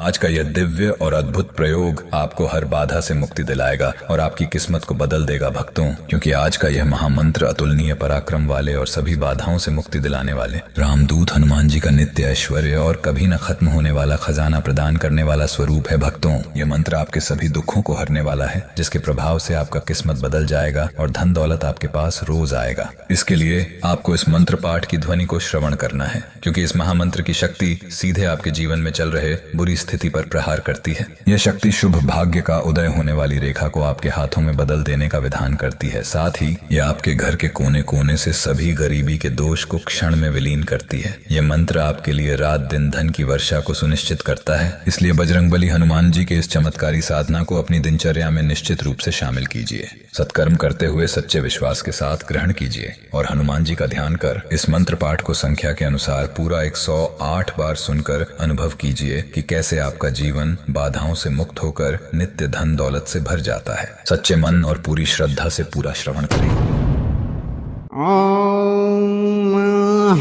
आज का यह दिव्य और अद्भुत प्रयोग आपको हर बाधा से मुक्ति दिलाएगा और आपकी किस्मत को बदल देगा भक्तों, क्योंकि आज का यह महामंत्र अतुलनीय पराक्रम वाले और सभी बाधाओं से मुक्ति दिलाने वाले रामदूत हनुमान जी का नित्य ऐश्वर्य और कभी न खत्म होने वाला खजाना प्रदान करने वाला स्वरूप है। भक्तों, यह मंत्र आपके सभी दुखों को हरने वाला है, जिसके प्रभाव से आपका किस्मत बदल जाएगा और धन दौलत आपके पास रोज आएगा। इसके लिए आपको इस मंत्र पाठ की ध्वनि को श्रवण करना है, क्योंकि इस महामंत्र की शक्ति सीधे आपके जीवन में चल रहे बुरी स्थिति पर प्रहार करती है। यह शक्ति शुभ भाग्य का उदय होने वाली रेखा को आपके हाथों में बदल देने का विधान करती है। साथ ही यह आपके घर के कोने कोने से सभी गरीबी के दोष को क्षण में विलीन करती है। यह मंत्र आपके लिए रात दिन धन की वर्षा को सुनिश्चित करता है। इसलिए बजरंगबली हनुमान जी के इस चमत्कारी साधना को अपनी दिनचर्या में निश्चित रूप से शामिल कीजिए। सत्कर्म करते हुए सच्चे विश्वास के साथ ग्रहण कीजिए और हनुमान जी का ध्यान कर इस मंत्र पाठ को संख्या के अनुसार पूरा 108 बार सुनकर अनुभव कीजिए कि कैसे आपका जीवन बाधाओं से मुक्त होकर नित्य धन दौलत से भर जाता है। सच्चे मन और पूरी श्रद्धा से पूरा श्रवण करें।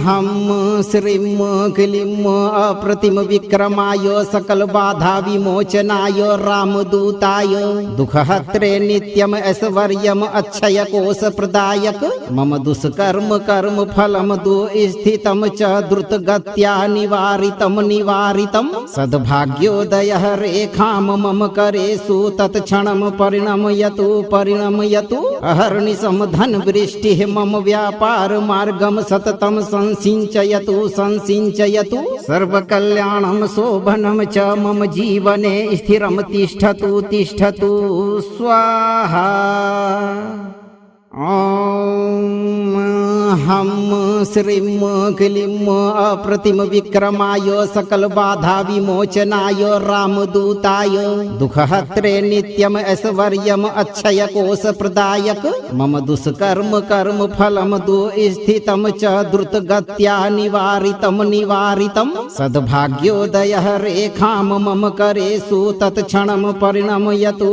हम श्रीम क्लीम अप्रतिम विक्रमाय सकल बाधा विमोचनाय रामदूताय दुःखहत्रे नित्यम ऐश्वर्यम अक्षय कोश प्रदायक मम दुष्कर्म कर्म फलम दुस्थितम च द्रुत गत्या निवारितम सद्भाग्योदय रेखाम मम करेषु तत्क्षणम परिणमयतु अहर्निशम धन वृष्टि मम व्यापार मार्गम सततम संसिंचयतु सर्वकल्याणं शोभनं च मम जीवने स्थिरं तिष्ठतु स्वाहा। हम श्रीम क्लीम अप्रतिम विक्रमाय सकल बाधा विमोचनाय रामदूताय दुःखहत्रे नित्यम ऐश्वर्यम अक्षय कोश प्रदायक मम दुष्कर्म कर्म फलम दुस्थितम च द्रुत गत्या निवारितम सद्भाग्योदय रेखाम मम करेषु तत्क्षणम परिणमयतु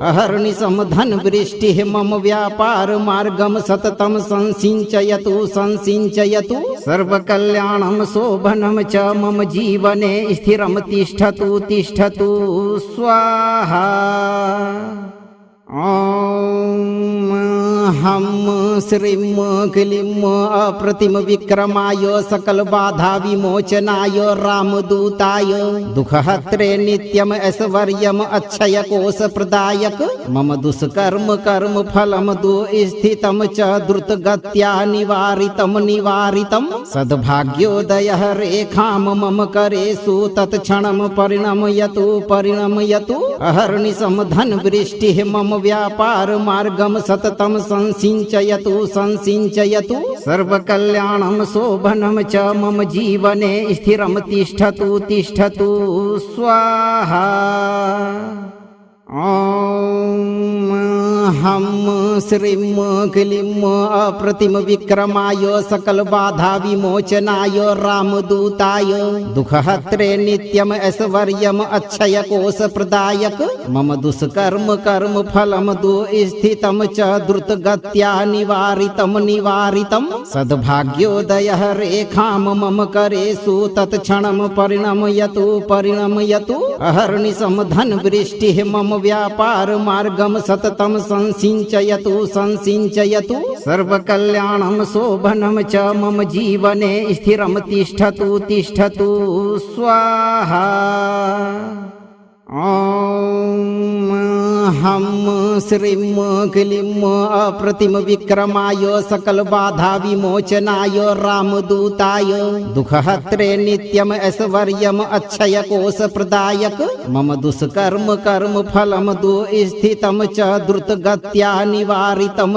अहर्निशम धन वृष्टि मम व्यापार मार्गम सततम संसिंचयतु सर्वकल्याणं शोभनं च मम जीवने स्थिरं तिष्ठतु स्वाहा। हम श्रीम क्लीम अप्रतिम विक्रमाय सकल बाधा विमोचनाय रामदूताय दुःखहत्रे नित्यम ऐश्वर्यम अक्षय कोश प्रदायक मम दुष्कर्म कर्म फलम दुस्थितम च द्रुत गत्या निवारितम सद्भाग्योदय रेखाम मम करेषु तत्क्षणम परिणमयतु अहर्निशम धन वृष्टि मम व्यापार मार्गम सततम संसिंचयतु सर्वकल्याणं शोभनं च मम जीवने स्थिरं तिष्ठतु स्वाहा। हम श्रीम क्लीम अप्रतिम विक्रमाय सकल बाधा विमोचनाय रामदूताय दुःखहत्रे नित्यम ऐश्वर्यम अक्षय कोश प्रदायक मम दुष्कर्म कर्म फलम दुस्थितम च द्रुत गत्या निवारितम सद्भाग्योदय रेखाम मम करेषु तत्क्षणम परिणमयतु अहर्निशम धन वृष्टि मम व्यापार मार्गम सततम संसिंचयतु सर्वकल्याणं शोभनं च मम जीवने स्थिरं तिष्ठतु स्वाहा। हम श्रीम क्लीम अप्रतिम विक्रमाय सकल बाधा विमोचनाय रामदूताय दुःखहत्रे नित्यम ऐश्वर्यम अक्षय कोश प्रदायक मम दुष्कर्म कर्म फलम दुस्थितम च द्रुत गत्या निवारितम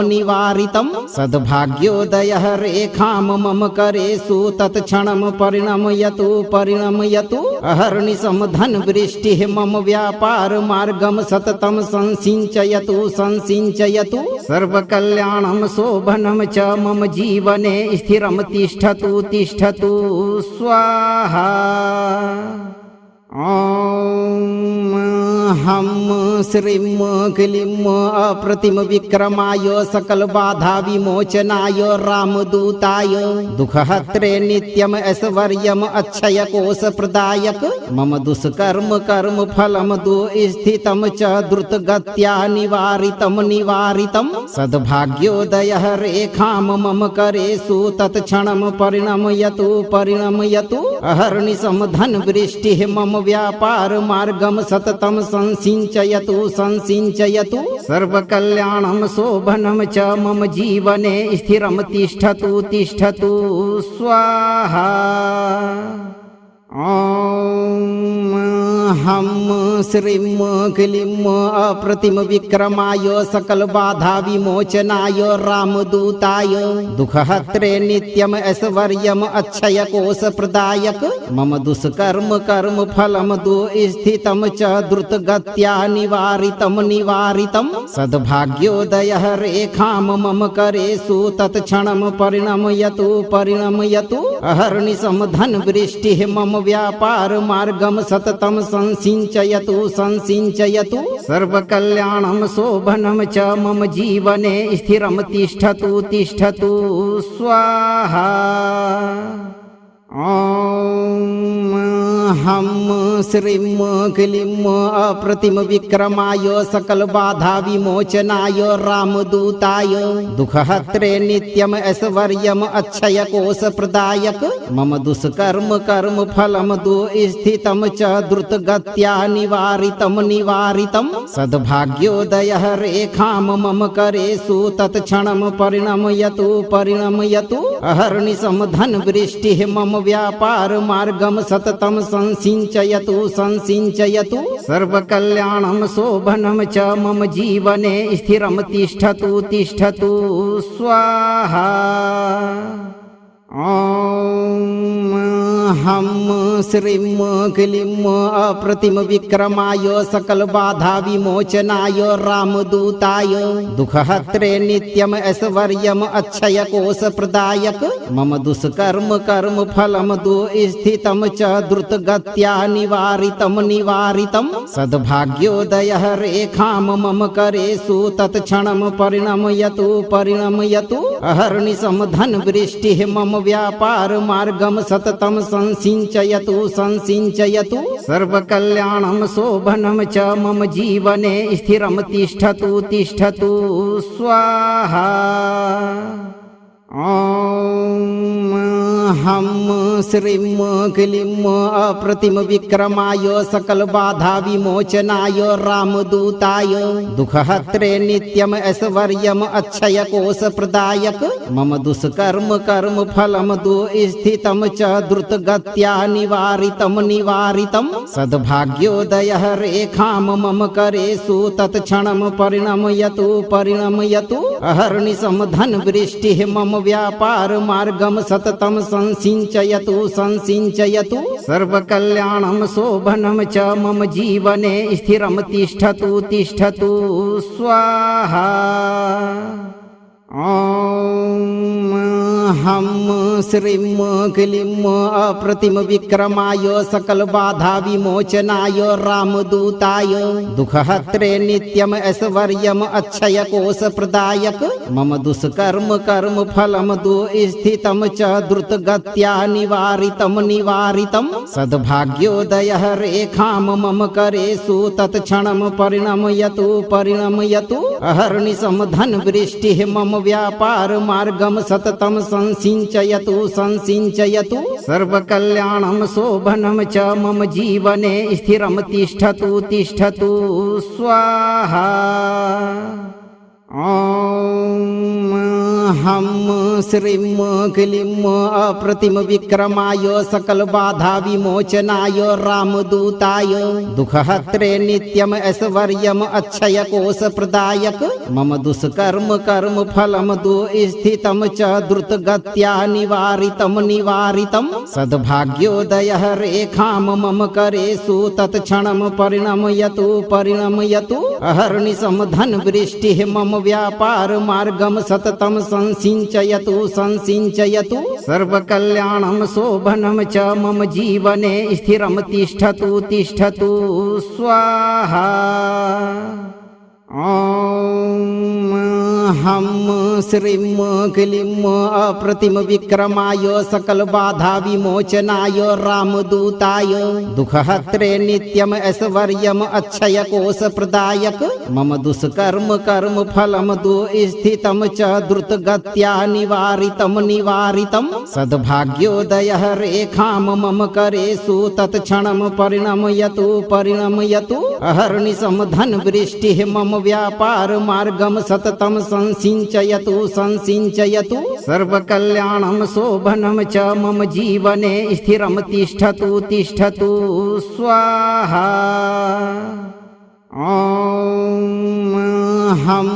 सद्भाग्योदय रेखाम मम करेषु तत्क्षणम परिणमयतु अहर्निशम धन वृष्टि मम व्यापार मार्गम सततम संसिंचयतु सर्वकल्याणं शोभनं च मम जीवने स्थिरं तिष्ठतु स्वाहा। हम श्रीं क्लीं अप्रतिम विक्रमाय सकल बाधा विमोचनाय रामदूताय दुःखहत्रे नित्यम ऐश्वर्यम अक्षय कोश प्रदायक मम दुष्कर्म कर्म फलम दुःस्थितम च द्रुत गत्या निवारितम निवारितम सद्भाग्योदय रेखाम मम करेषु तत्क्षणम परिणमयतु परिणमयतु अहर्निशम धन वृष्टिः मम व्यापार मार्गम सततम संसिंचयतु संसिंचयतु सर्वकल्याणं शोभनं च मम जीवने स्थिरं तिष्ठतु तिष्ठतु स्वाहा। ॐ हम श्रीं क्लीं अप्रतिम विक्रमाय सकल बाधा विमोचनाय रामदूताय दुःखहत्रे नित्यम ऐश्वर्यम अक्षय कोश प्रदायक मम दुष्कर्म कर्म फलम दुःस्थितम च द्रुत गत्या निवारितम निवारितम सद्भाग्योदय रेखाम मम करेषु तत्क्षणम परिणमयतु परिणमयतु अहर्निशम धन वृष्टिः मम व्यापार मार्गम सततम संसिंचयतु संसिंचयतु सर्वकल्याणं शोभनं च मम जीवने स्थिरं तिष्ठतु तिष्ठतु स्वाहा। ॐ हम श्रीं क्लीं अप्रतिम विक्रमाय सकल बाधा विमोचनाय रामदूताय दुःखहत्रे नित्यम ऐश्वर्यम अक्षय कोश प्रदायक मम दुष्कर्म कर्म फलम दुःस्थितम च द्रुत गत्या निवारितम निवारितम सद्भाग्योदय रेखाम मम करेषु तत्क्षणम परिणमयतु परिणमयतु अहर्निशम धन वृष्टिः मम व्यापार मार्गम सततम संसिंचयतु संसिंचयतु सर्वकल्याणं शोभनं च मम जीवने स्थिरं तिष्ठतु तिष्ठतु स्वाहा। ॐ हम श्रीं क्लीं अप्रतिम विक्रमाय सकल बाधा विमोचनाय रामदूताय दुःखहत्रे नित्यम ऐश्वर्यम अक्षय कोश प्रदायक मम दुष्कर्म कर्म फलम दुःस्थितम च द्रुत गत्या निवारितम निवारितम सद्भाग्योदय रेखाम मम करेषु तत्क्षणम परिणमयतु परिणमयतु अहर्निशम धन वृष्टिः मम व्यापार मार्गम सततम संसिंचयतु संसिंचयतु सर्वकल्याणं शोभनं च मम जीवने स्थिरं तिष्ठतु तिष्ठतु स्वाहा। ॐ हम श्रीं क्लीं अप्रतिम विक्रमाय सकल बाधा विमोचनाय रामदूताय दुःखहत्रे नित्यम ऐश्वर्यम अक्षय कोश प्रदायक मम दुष्कर्म कर्म फलम दुःस्थितम च द्रुत गत्या निवारितम निवारितम सद्भाग्योदय रेखाम मम करेषु तत्क्षणम परिणमयतु परिणमयतु अहर्निशम धन वृष्टिः मम व्यापार मार्गम सततम संसिंचयतु संसिंचयतु सर्वकल्याणं शोभनं च मम जीवने स्थिरं तिष्ठतु तिष्ठतु स्वाहा। ॐ हम श्रीं क्लीं अप्रतिम विक्रमाय सकल बाधा विमोचनाय रामदूताय दुःखहत्रे नित्यम ऐश्वर्यम अक्षय कोश प्रदायक मम दुष्कर्म कर्म फलम दुःस्थितम च द्रुत गत्या निवारितम निवारितम सद्भाग्योदय रेखाम मम करेषु तत्क्षणम परिणमयतु परिणमयतु अहर्निशम धन वृष्टिः मम व्यापार मार्गम सततम संसिंचयतु संसिंचयतु सर्वकल्याणं शोभनं च मम जीवने स्थिरं तिष्ठतु तिष्ठतु स्वाहा। ॐ हम श्रीं क्लीं अप्रतिम विक्रमाय सकल बाधा विमोचनाय रामदूताय दुःखहत्रे नित्यम ऐश्वर्यम अक्षय कोश प्रदायक मम दुष्कर्म कर्म फलम दुःस्थितम च द्रुत गत्या निवारितम निवारितम सद्भाग्योदय रेखाम मम करेषु तत्क्षणम परिणमयतु परिणमयतु अहर्निशम धन वृष्टिः मम व्यापार मार्गम सततम संसिञ्चयतु संसिञ्चयतु सर्वकल्याणं शोभनं च मम जीवने स्थिरं तिष्ठतु तिष्ठतु स्वाहा। ॐ हम श्रीं क्लीं अप्रतिम विक्रमाय सकल बाधा विमोचनाय रामदूताय दुःखहत्रे नित्यम ऐश्वर्यम अक्षय कोश प्रदायक मम दुष्कर्म कर्म फलम दुःस्थितं च द्रुतगत्या निवारितं निवारितं सद्भाग्योदयः रेखां मम करेषु तत्क्षणं परिणमयतु परिणमयतु अहर्निशं धनवृष्टिः मम व्यापार मार्गं सततं संसिञ्चयतु संसिञ्चयतु सर्वकल्याणं शोभनं च मम जीवने स्थिरं तिष्ठतु तिष्ठतु स्वाहा। ॐ हम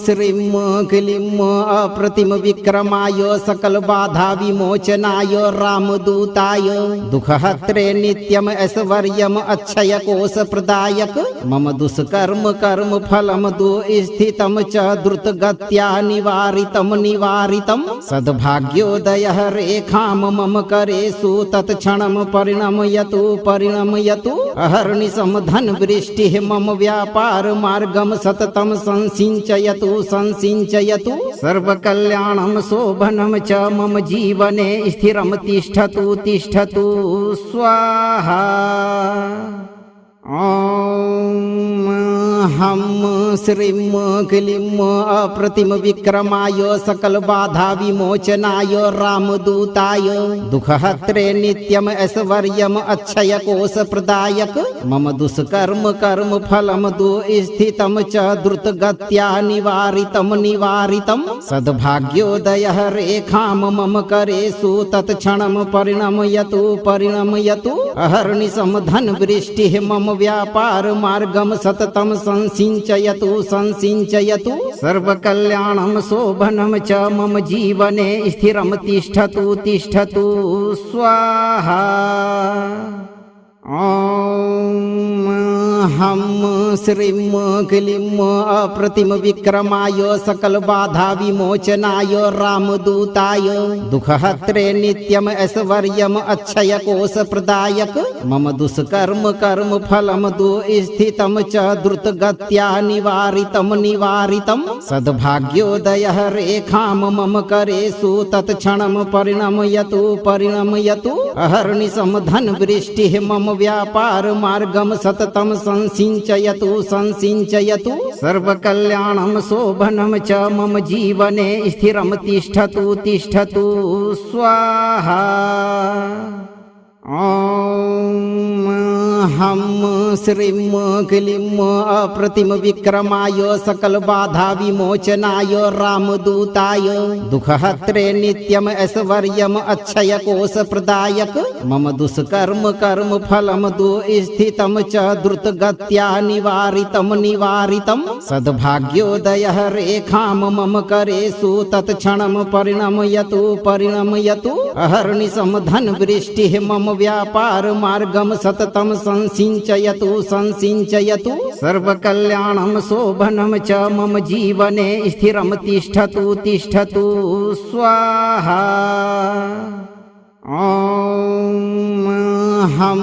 श्रीं क्लीं अप्रतिम विक्रमाय सकल बाधा विमोचनाय रामदूताय दुःखहत्रे नित्यम ऐश्वर्यम अक्षय कोश प्रदायक मम दुष्कर्म कर्म फलम दुःस्थितं च द्रुतगत्या निवारितं निवारितं सद्भाग्योदयः रेखां मम करेषु तत्क्षणं परिणमयतु परिणमयतु अहर्निशं धनवृष्टिः मम व्यापार मार्गं सततं संसिञ्चयतु संसिञ्चयतु सर्वकल्याणं शोभनं च मम जीवने स्थिरं तिष्ठतु तिष्ठतु स्वाहा। ॐ हम श्रीं क्लीं अप्रतिम विक्रमाय सकल बाधा विमोचनाय रामदूताय दुःखहत्रे नित्यम ऐश्वर्यम अक्षय कोश प्रदायक मम दुष्कर्म कर्म फलम दुःस्थितं च द्रुतगत्या निवारितं निवारितं सद्भाग्योदयः रेखां मम करेषु तत्क्षणं परिणमयतु परिणमयतु अहर्निशं धनवृष्टिः मम व्यापार मार्गं सततं संसिञ्चयतु संसिञ्चयतु सर्वकल्याणं शोभनं च मम जीवने स्थिरं तिष्ठतु तिष्ठतु स्वाहा। ॐ हम श्रीं क्लीं अप्रतिम विक्रमाय सकल बाधा विमोचनाय रामदूताय दुःखहत्रे नित्यम ऐश्वर्यम अक्षय कोश प्रदायक मम दुष्कर्म कर्म फलम दुःस्थितं च द्रुतगत्या निवारितं निवारितं सद्भाग्योदयः रेखां मम करेषु तत्क्षणं परिणमयतु परिणमयतु अहर्निशं धनवृष्टिः मम व्यापार मार्गं सततं संसिञ्चयतु संसिञ्चयतु सर्वकल्याणं शोभनं च मम जीवने स्थिरं तिष्ठतु तिष्ठतु स्वाहा। ॐ हम श्रीं क्लीं अप्रतिम विक्रमाय सकल बाधा विमोचनाय रामदूताय दुःखहत्रे नित्यम ऐश्वर्यम अक्षय कोश प्रदायक मम दुष्कर्म कर्म फलम दुःस्थितं च द्रुतगत्या निवारितं निवारितं सद्भाग्योदयः रेखां मम करेषु तत्क्षणं परिणमयतु परिणमयतु अहर्निशं धनवृष्टिः मम व्यापार मार्गं सततं संसिञ्चयतु संसिञ्चयतु सर्वकल्याणं शोभनं च मम जीवने स्थिरं तिष्ठतु तिष्ठतु स्वाहा। ॐ हम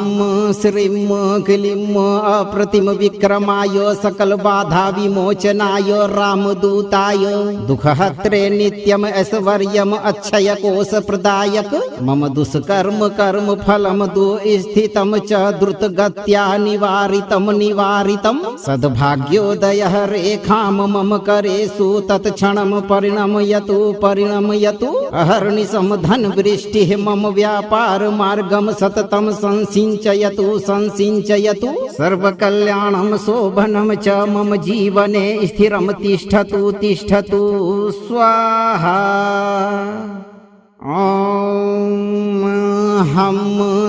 श्रीं क्लीं अप्रतिम विक्रमाय सकल बाधा विमोचनाय रामदूताय दुःखहत्रे नित्यम ऐश्वर्यम अक्षय कोश प्रदायक मम दुष्कर्म कर्म फलम दुःस्थितं च द्रुतगत्या निवारितं निवारितं सद्भाग्योदयः रेखां मम करेषु तत्क्षणं परिणमयतु परिणमयतु अहर्निशं धनवृष्टिः मम व्यापार मार्गं सततं संसिञ्चयतु संसिञ्चयतु सर्वकल्याणं शोभनं च मम जीवने स्थिरं तिष्ठतु तिष्ठतु स्वाहा। ॐ हम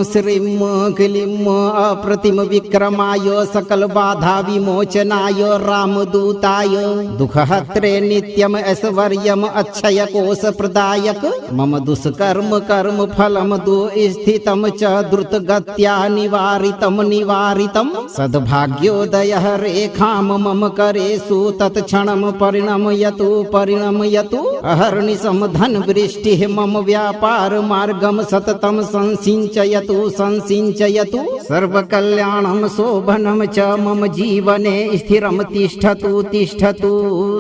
श्रीं क्लीं अप्रतिम विक्रमाय सकल बाधा विमोचनाय रामदूताय दुःखहत्रे नित्यम ऐश्वर्यम अक्षय कोश प्रदायक मम दुष्कर्म कर्म फलम दुःस्थितम च द्रुत गत्या निवारितम निवारितम सद्भाग्योदय रेखाम मम करेषु तत्क्षणम परिणमयतु परिणमयतु अहर्निशम धन वृष्टिः मम व्यापार मार्गम सततम संसिंचयतु संसिंचयतु सर्वकल्याणं शोभनं च मम जीवने स्थिरं तिष्ठतु तिष्ठतु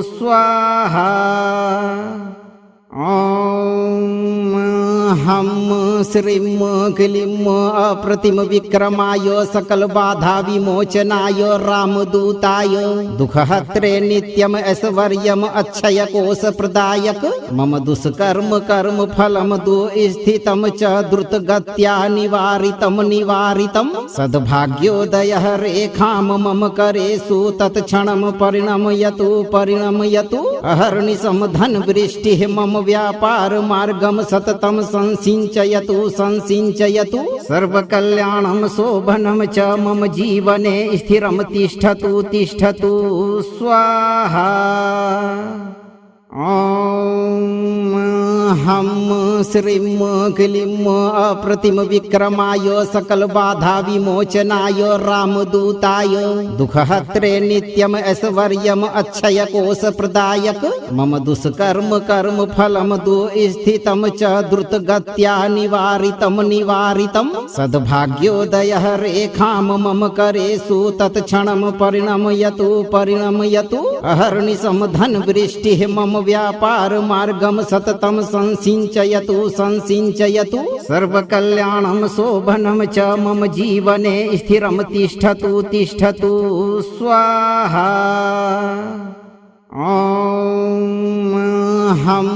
स्वाहा। ॐ हम श्रीं क्लीं अप्रतिम विक्रमाय सकल बाधा विमोचनाय रामदूताय दुःखहत्रे नित्यम ऐश्वर्यम अक्षय कोश प्रदायक मम दुष्कर्म कर्म फलम दुःस्थितम च द्रुत गत्या निवारितम निवारितम सद्भाग्योदय रेखाम मम करेषु तत्क्षणम परिणमयतु परिणमयतु अहर्निशम धन वृष्टिः मम व्यापार मार्गम सततम संसिंचयतु संसिंचयतु सर्वकल्याणं शोभनं च मम जीवने स्थिरं तिष्ठतु तिष्ठतु स्वाहा। ॐ हम श्रीं क्लीं अप्रतिम विक्रमाय सकल बाधा विमोचनाय रामदूताय दुःखहत्रे नित्यम ऐश्वर्यम अक्षय कोश प्रदायक मम दुष्कर्म कर्म फलम दुःस्थितम च द्रुत गत्या निवारितम निवारितम सद्भाग्योदय रेखाम मम करेषु तत्क्षणम परिणमयतु परिणमयतु अहर्निशम धन वृष्टिः मम व्यापार मार्गम सततम संसिंचयतु संसिंचयतु सर्वकल्याणं शोभनं च मम जीवने स्थिरं तिष्ठतु तिष्ठतु स्वाहा। ॐ हम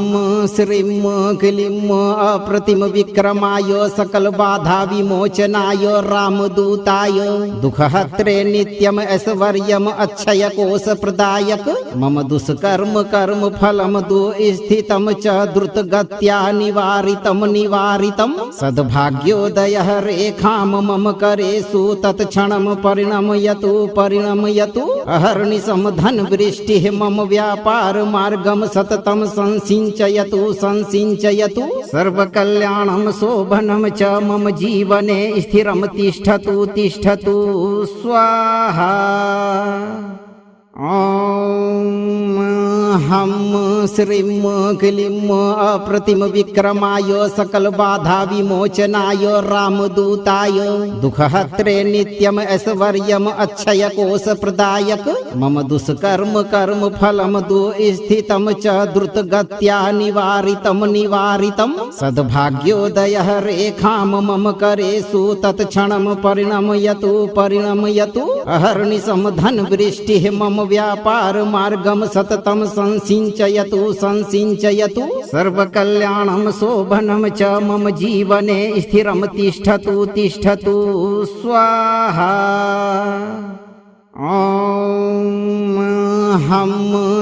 श्रीं क्लीं अप्रतिम विक्रमाय सकल बाधा विमोचनाय रामदूताय दुःखहत्रे नित्यम ऐश्वर्यम अक्षय कोश प्रदायक मम दुष्कर्म कर्म फलम दुःस्थितम च द्रुत गत्या निवारितम निवारितम सद्भाग्योदय रेखाम मम करेषु तत्क्षणम परिणमयतु परिणमयतु अहर्निशम धन वृष्टिः मम व्यापार मार्गम सततम संसिंचयतु संसिंचयतु सर्वकल्याणं शोभनं च मम जीवने स्थिरं तिष्ठतु तिष्ठतु स्वाहा। ॐ हम श्रीं क्लीं अप्रतिम विक्रमाय सकल बाधा विमोचनाय रामदूताय दुःखहत्रे नित्यम ऐश्वर्यम अक्षय कोश प्रदायक मम दुष्कर्म कर्म फलम दुःस्थितम च द्रुत गत्या निवारितम निवारितम सद्भाग्योदय रेखाम मम करेषु तत्क्षणम परिणमयतु परिणमयतु अहर्निशम धन वृष्टिः मम व्यापार मार्गम सततम संसिंचयतु संसिंचयतु सर्वकल्याणं शोभनं च मम जीवने स्थिरं तिष्ठतु तिष्ठतु स्वाहा। ॐ हम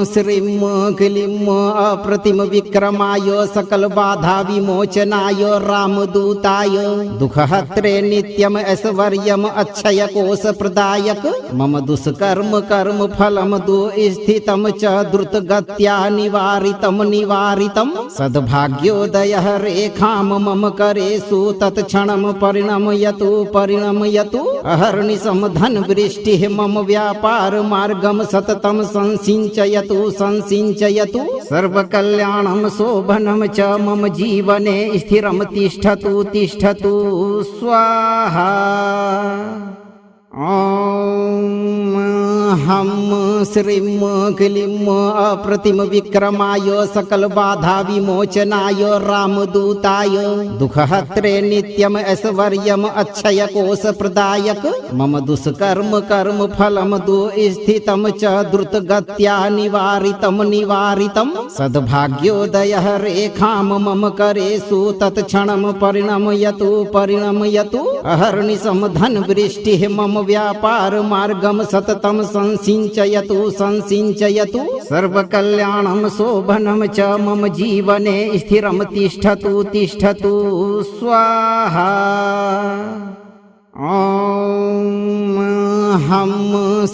श्रीं क्लीं अप्रतिम विक्रमाय सकल बाधा विमोचनाय रामदूताय दुःखहत्रे नित्यम ऐश्वर्यम अक्षय कोश प्रदायक मम दुष्कर्म कर्म फलम दुःस्थितम च द्रुत गत्या निवारितम निवारितम सद्भाग्योदय रेखाम मम करेषु तत्क्षणम परिणमयतु परिणमयतु अहर्निशम धन वृष्टिः मम व्यापार मार्गम सततम संसिंचयतु संसिंचयतु सर्वकल्याणं शोभनं च मम जीवने स्थिरं तिष्ठतु तिष्ठतु स्वाहा। ॐ हम श्रीं क्लीं अप्रतिम विक्रमाय सकल बाधा विमोचनाय रामदूताय दुःखहत्रे नित्यम ऐश्वर्यम अक्षय कोश प्रदायक मम दुष्कर्म कर्म फलम दुःस्थितम च द्रुत गत्या निवारितम निवारितम सद्भाग्योदय रेखाम मम करेषु तत्क्षणम परिणमयतु परिणमयतु अहर्निशं धनवृष्टिः मम व्यापारमार्गं सततं संसिञ्चयतु संसिञ्चयतु सर्वकल्याणं शोभनं च मम जीवने स्थिरं तिष्ठतु तिष्ठतु स्वाहा। ॐ हम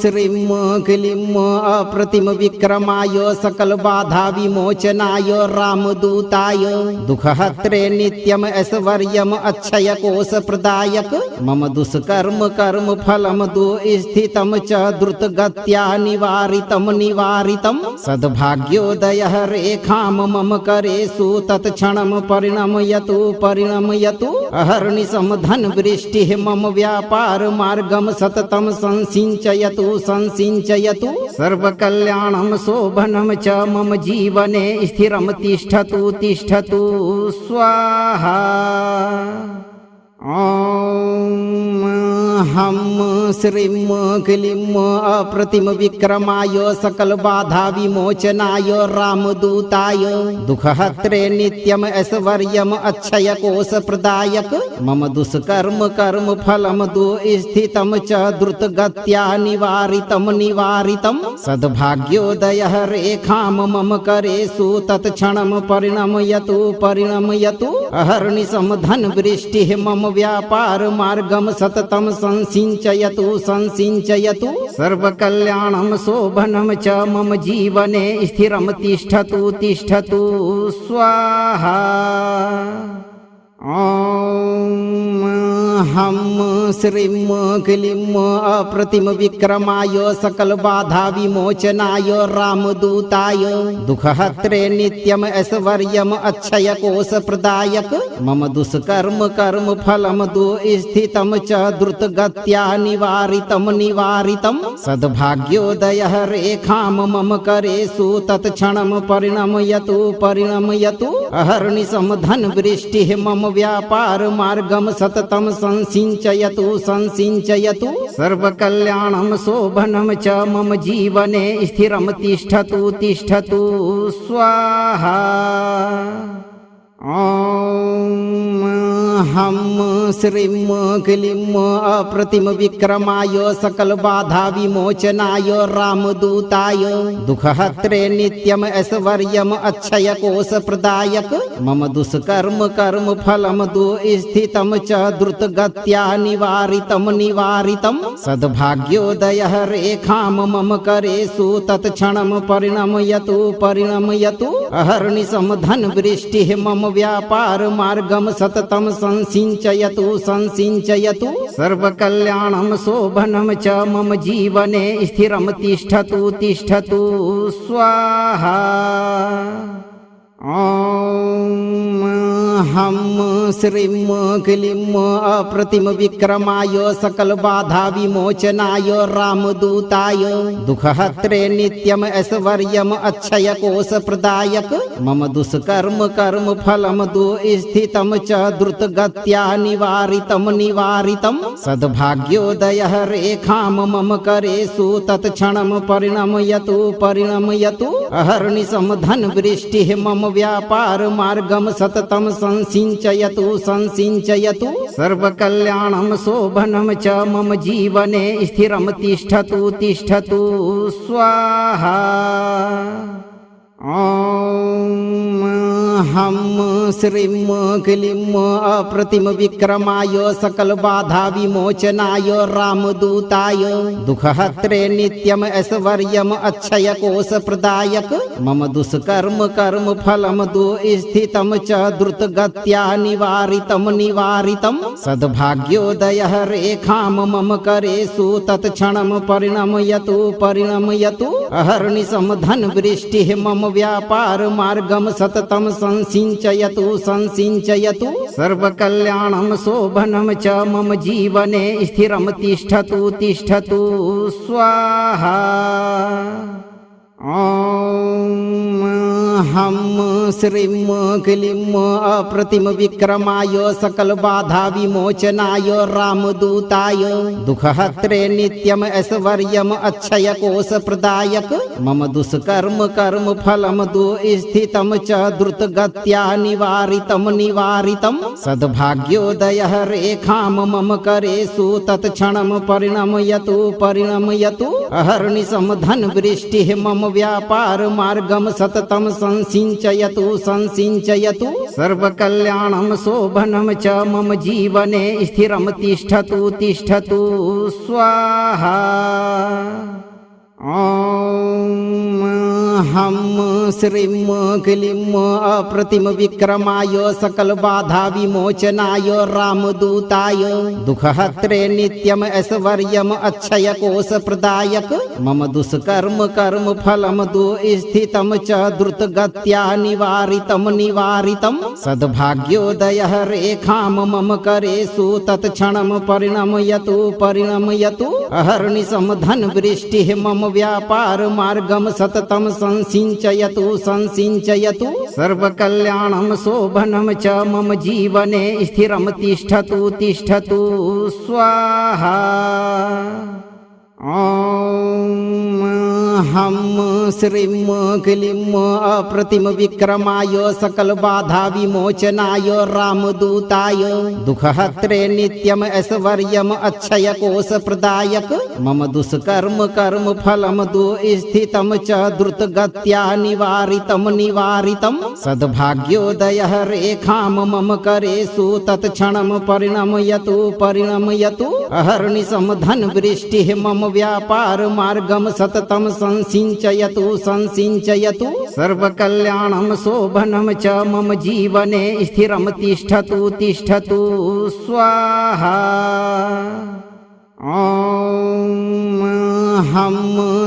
श्रीं क्लीं अप्रतिम विक्रमाय सकल बाधा विमोचनाय रामदूताय दुःखहत्रे नित्यम ऐश्वर्यम अक्षय कोश प्रदायक मम दुष्कर्म कर्म फलम दुःस्थितं च द्रुतगत्या निवारितं निवारितं सद्भाग्योदयः रेखां मम करेषु तत्क्षणं परिणमयतु परिणमयतु अहर्निशं धनवृष्टिः मम व्यापारमार्गं सततं संसिञ्चयतु संसिञ्चयतु सर्वकल्याणं शोभनं च मम जीवने स्थिरं तिष्ठतु तिष्ठतु स्वाहा। ॐ हम श्रीं क्लीं अप्रतिम विक्रमाय सकल बाधा विमोचनाय रामदूताय दुःखहत्रे नित्यम ऐश्वर्यम अक्षय कोश प्रदायक मम दुष्कर्म कर्म फलम दुःस्थितं च द्रुतगत्या निवारितं निवारितं सद्भाग्योदयः रेखां मम करेषु तत्क्षणं परिणमयतु परिणमयतु अहर्निशं धनवृष्टिः मम व्यापारमार्गं सततं संसिञ्चयतु संसिञ्चयतु सर्वकल्याणं शोभनं च मम जीवने स्थिरं तिष्ठतु तिष्ठतु स्वाहा। ॐ हम श्रीं क्लीं अप्रतिम विक्रमाय सकल बाधा विमोचनाय रामदूताय दुःखहत्रे नित्यम ऐश्वर्यम अक्षय कोश प्रदायक मम दुष्कर्म कर्म फलम दुःस्थितं च द्रुतगत्या निवारितं निवारितं सद्भाग्योदयः रेखां मम करेषु तत्क्षणं परिणमयतु परिणमयतु अहर्निशं धनवृष्टिः मम व्यापारमार्गं सततं संसिञ्चयतु संसिञ्चयतु सर्वकल्याणं शोभनं च मम जीवने स्थिरं तिष्ठतु तिष्ठतु स्वाहा। ॐ हम श्रीं क्लीं अप्रतिम विक्रमाय सकल बाधा विमोचनाय रामदूताय दुःखहत्रे नित्यम ऐश्वर्यम अक्षय कोश प्रदायक मम दुष्कर्म कर्म फलम दुःस्थितं च द्रुतगत्या निवारितं निवारितं सद्भाग्योदयः रेखां मम करेषु तत्क्षणं परिणमयतु परिणमयतु अहर्निशं धनवृष्टिः मम व्यापारमार्गं सततं संसिञ्चयतु संसिञ्चयतु सर्वकल्याणं शोभनं च मम जीवने स्थिरं तिष्ठतु तिष्ठतु स्वाहा। ॐ हम श्रीं क्लीं अप्रतिम विक्रमाय सकल बाधा विमोचनाय रामदूताय दुःखहत्रे नित्यम ऐश्वर्यम अक्षय कोश प्रदायक मम दुष्कर्म कर्म फलम दुःस्थितं च द्रुतगत्या निवारितं निवारितं सद्भाग्योदयः रेखां मम करेषु तत्क्षणं परिणमयतु परिणमयतु अहर्निशं धनवृष्टिः मम व्यापारमार्गं सततं संसिञ्चयतु संसिञ्चयतु सर्वकल्याणं शोभनं च मम जीवने स्थिरं तिष्ठतु तिष्ठतु स्वाहा। ॐ हम श्रीं क्लीं अप्रतिम विक्रमाय सकल बाधा विमोचनाय रामदूताय दुःखहत्रे नित्यम ऐश्वर्यम अक्षय कोश प्रदायक मम दुष्कर्म कर्म फलम दुःस्थितं च द्रुतगत्या निवारितं निवारितं सद्भाग्योदयः रेखां मम करेषु तत्क्षणं परिणमयतु परिणमयतु अहर्निशं धनवृष्टिः मम व्यापारमार्गं सततं संसिञ्चयतु संसिञ्चयतु सर्वकल्याणं शोभनं च मम जीवने स्थिरं तिष्ठतु तिष्ठतु स्वाहा। ॐ हम श्रीं क्लीं अप्रतिम विक्रमाय सकल बाधा विमोचनाय रामदूताय दुःखहत्रे नित्यम ऐश्वर्यम अक्षय कोश प्रदायक मम दुष्कर्म कर्म फलम दुस्थितम च द्रुत गत्या निवारितम निवारितम सद्भाग्योदय रेखाम मम करेषु तत्क्षणम परिणमयतु परिणमयतु अहर्निशम धन वृष्टि मम व्यापार मार्गम सततम संसिंचयतु संसिंचयतु सर्वकल्याणम शोभनम च मम जीवने स्थिरम तिष्ठतु तिष्ठतु स्वाहा। ॐ हम श्रीं क्लीं अप्रतिम विक्रमाय सकल बाधा विमोचनाय रामदूताय दुःखहत्रे नित्यम ऐश्वर्यम अक्षय कोश प्रदायक मम दुष्कर्म कर्म फलम दुस्थितम च द्रुत गत्या निवारितम निवारितम सद्भाग्योदय रेखाम मम करेषु तत्क्षणम परिणमयतु परिणमयतु अहर्निशम धन वृष्टि मम व्यापार मार्गम सततम संसिंचयतु संसिंचयतु सर्वकल्याणम शोभनम च मम जीवने स्थिरम तिष्ठतु तिष्ठतु स्वाहा। ॐ हम श्रीं क्लीं अप्रतिम विक्रमाय सकल बाधा विमोचनाय रामदूताय दुःखहत्रे नित्यम ऐश्वर्यम अक्षय कोश प्रदायक मम दुष्कर्म कर्म फलम दुस्थितम च द्रुत गत्या निवारितम निवारितम सद्भाग्योदय रेखाम मम करेषु तत्क्षणम परिणमयतु परिणमयतु अहर्निशम धन वृष्टि मम व्यापार मार्गम सततम संसिंचयतु संसिंचयतु सर्वकल्याणम शोभनम च मम जीवने स्थिरम तिष्ठतु तिष्ठतु स्वाहा। ॐ हम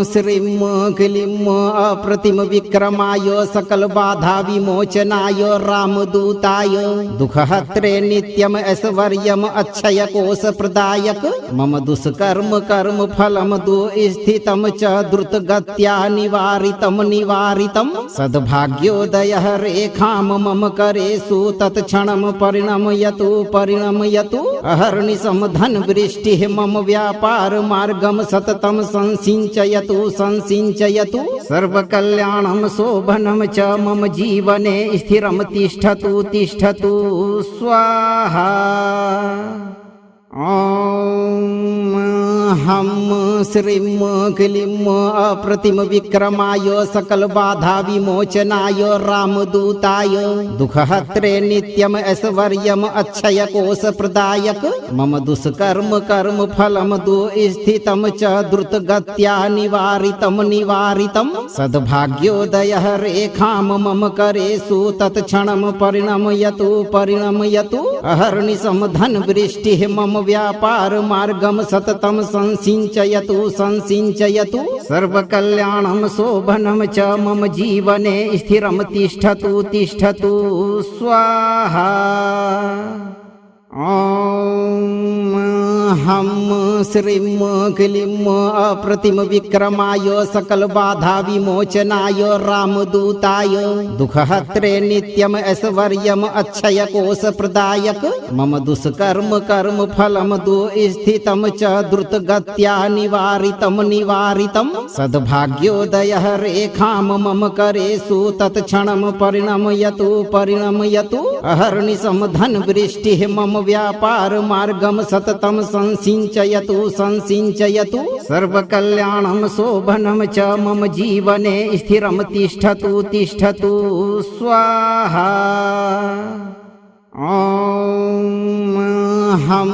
श्रीं क्लीं अप्रतिम विक्रमाय सकल बाधा विमोचनाय रामदूताय दुःखहत्रे नित्यम ऐश्वर्यम अक्षय कोश प्रदायक मम दुष्कर्म कर्म फलम दुस्थितम च द्रुत गत्या निवारितम निवारितम सद्भाग्योदय रेखाम मम करेषु तत्क्षणम परिणमयतु परिणमयतु अहर्निशम धन वृष्टि मम व्यापार मार्गम सततम संसिंचयतु संसिंचयतु सर्वकल्याणम शोभनम च मम जीवने स्थिरम तिष्ठतु तिष्ठतु स्वाहा। ॐ हम श्रीं क्लीं अप्रतिम विक्रमाय सकल बाधा विमोचनाय रामदूताय दुःखहत्रे नित्यम ऐश्वर्यम अक्षय कोश प्रदायक मम दुष्कर्म कर्म फलम दुस्थितम च द्रुत गत्या निवारितम निवारितम सद्भाग्योदय रेखाम मम करेषु तत्क्षणम परिणमयतु परिणमयतु अहर्निशम धन वृष्टि मम व्यापार मार्गम सततम संसिंचयतु संसिंचयतु सर्वकल्याणम शोभनम च मम जीवने स्थिरम तिष्ठतु तिष्ठतु स्वाहा। ॐ हम श्रीं क्लीं अप्रतिम विक्रमाय सकल बाधा विमोचनाय रामदूताय दुःखहत्रे नित्यम ऐश्वर्यम अक्षय कोश प्रदायक मम दुष्कर्म कर्म फलम दुस्थितम च द्रुत गत्या निवारितम निवारितम सद्भाग्योदय रेखाम मम करेषु तत्क्षणम परिणमयतु परिणमयतु अहर्निशम धन वृष्टि मम व्यापार मार्गम सततम संसिंचयतु संसिंचयतु सर्वकल्याणम शोभनम च मम जीवने स्थिरम तिष्ठतु तिष्ठतु स्वाहा। ॐ हम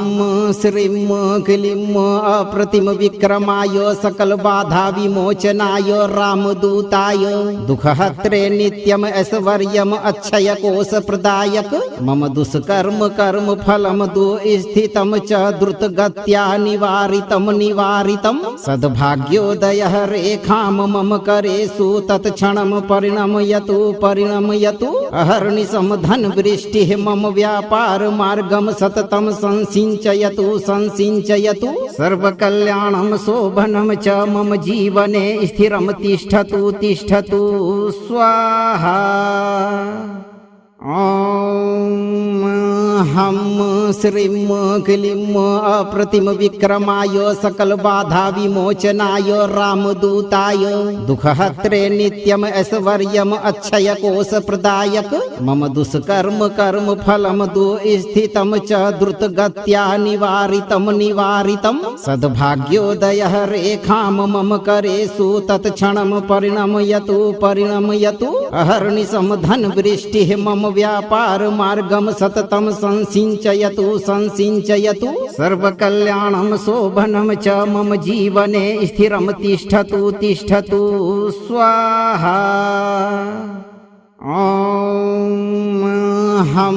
श्रीं क्लीं अप्रतिम विक्रमाय सकल बाधा विमोचनाय रामदूताय दुःखहत्रे नित्यम ऐश्वर्यम अक्षय कोश प्रदायक मम दुष्कर्म कर्म फलम दुस्थितम च द्रुत गत्या निवारितम निवारितम सद्भाग्योदय रेखाम मम करेषु तत्क्षणम परिणमयतु परिणमयतु अहर्निशम धन वृष्टि मम व्यापार मार्गम सततम संसिंचयतु संसिंचयतु सर्वकल्याणं शोभनं च मम जीवने स्थिरं तिष्ठतु तिष्ठतु स्वाहा। ॐ हम श्रीं क्लीं अप्रतिम विक्रमाय सकल बाधा विमोचनाय रामदूताय दुःखहत्रे नित्यम ऐश्वर्यम अक्षय कोश प्रदायक मम दुष्कर्म कर्म फलम दुःस्थितं च द्रुतगत्या निवारितं निवारितं सद्भाग्योदयः रेखां मम करेषु तत्क्षणं परिणमयतु परिणमयतु अहर्निशं धनवृष्टिः मम व्यापार मार्गं सततं संसिंचयतु संसिंचयतु सर्वकल्याणं शोभनं च मम जीवने स्थिरं तिष्ठतु तिष्ठतु स्वाहा। ॐ हम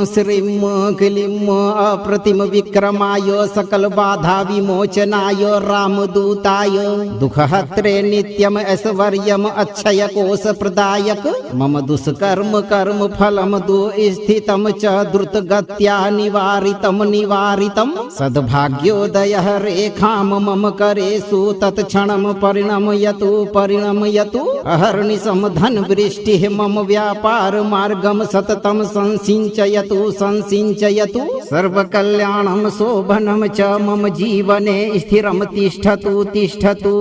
श्रीं क्लीं अप्रतिम विक्रमाय सकल बाधा विमोचनाय रामदूताय दुःखहत्रे नित्यम ऐश्वर्यम अक्षय कोश प्रदायक मम दुष्कर्म कर्म फलम दुःस्थितं च द्रुतगत्या निवारितं निवारितं सद्भाग्योदयः रेखां मम करेषु तत्क्षणं परिणमयतु परिणमयतु अहर्निशं धनवृष्टिः मम व्यापार मार्गं सततं संसिंचयतु संसिंचयतु सर्वकल्याणं शोभनं च मम जीवने स्थिरं तिष्ठतु तिष्ठतु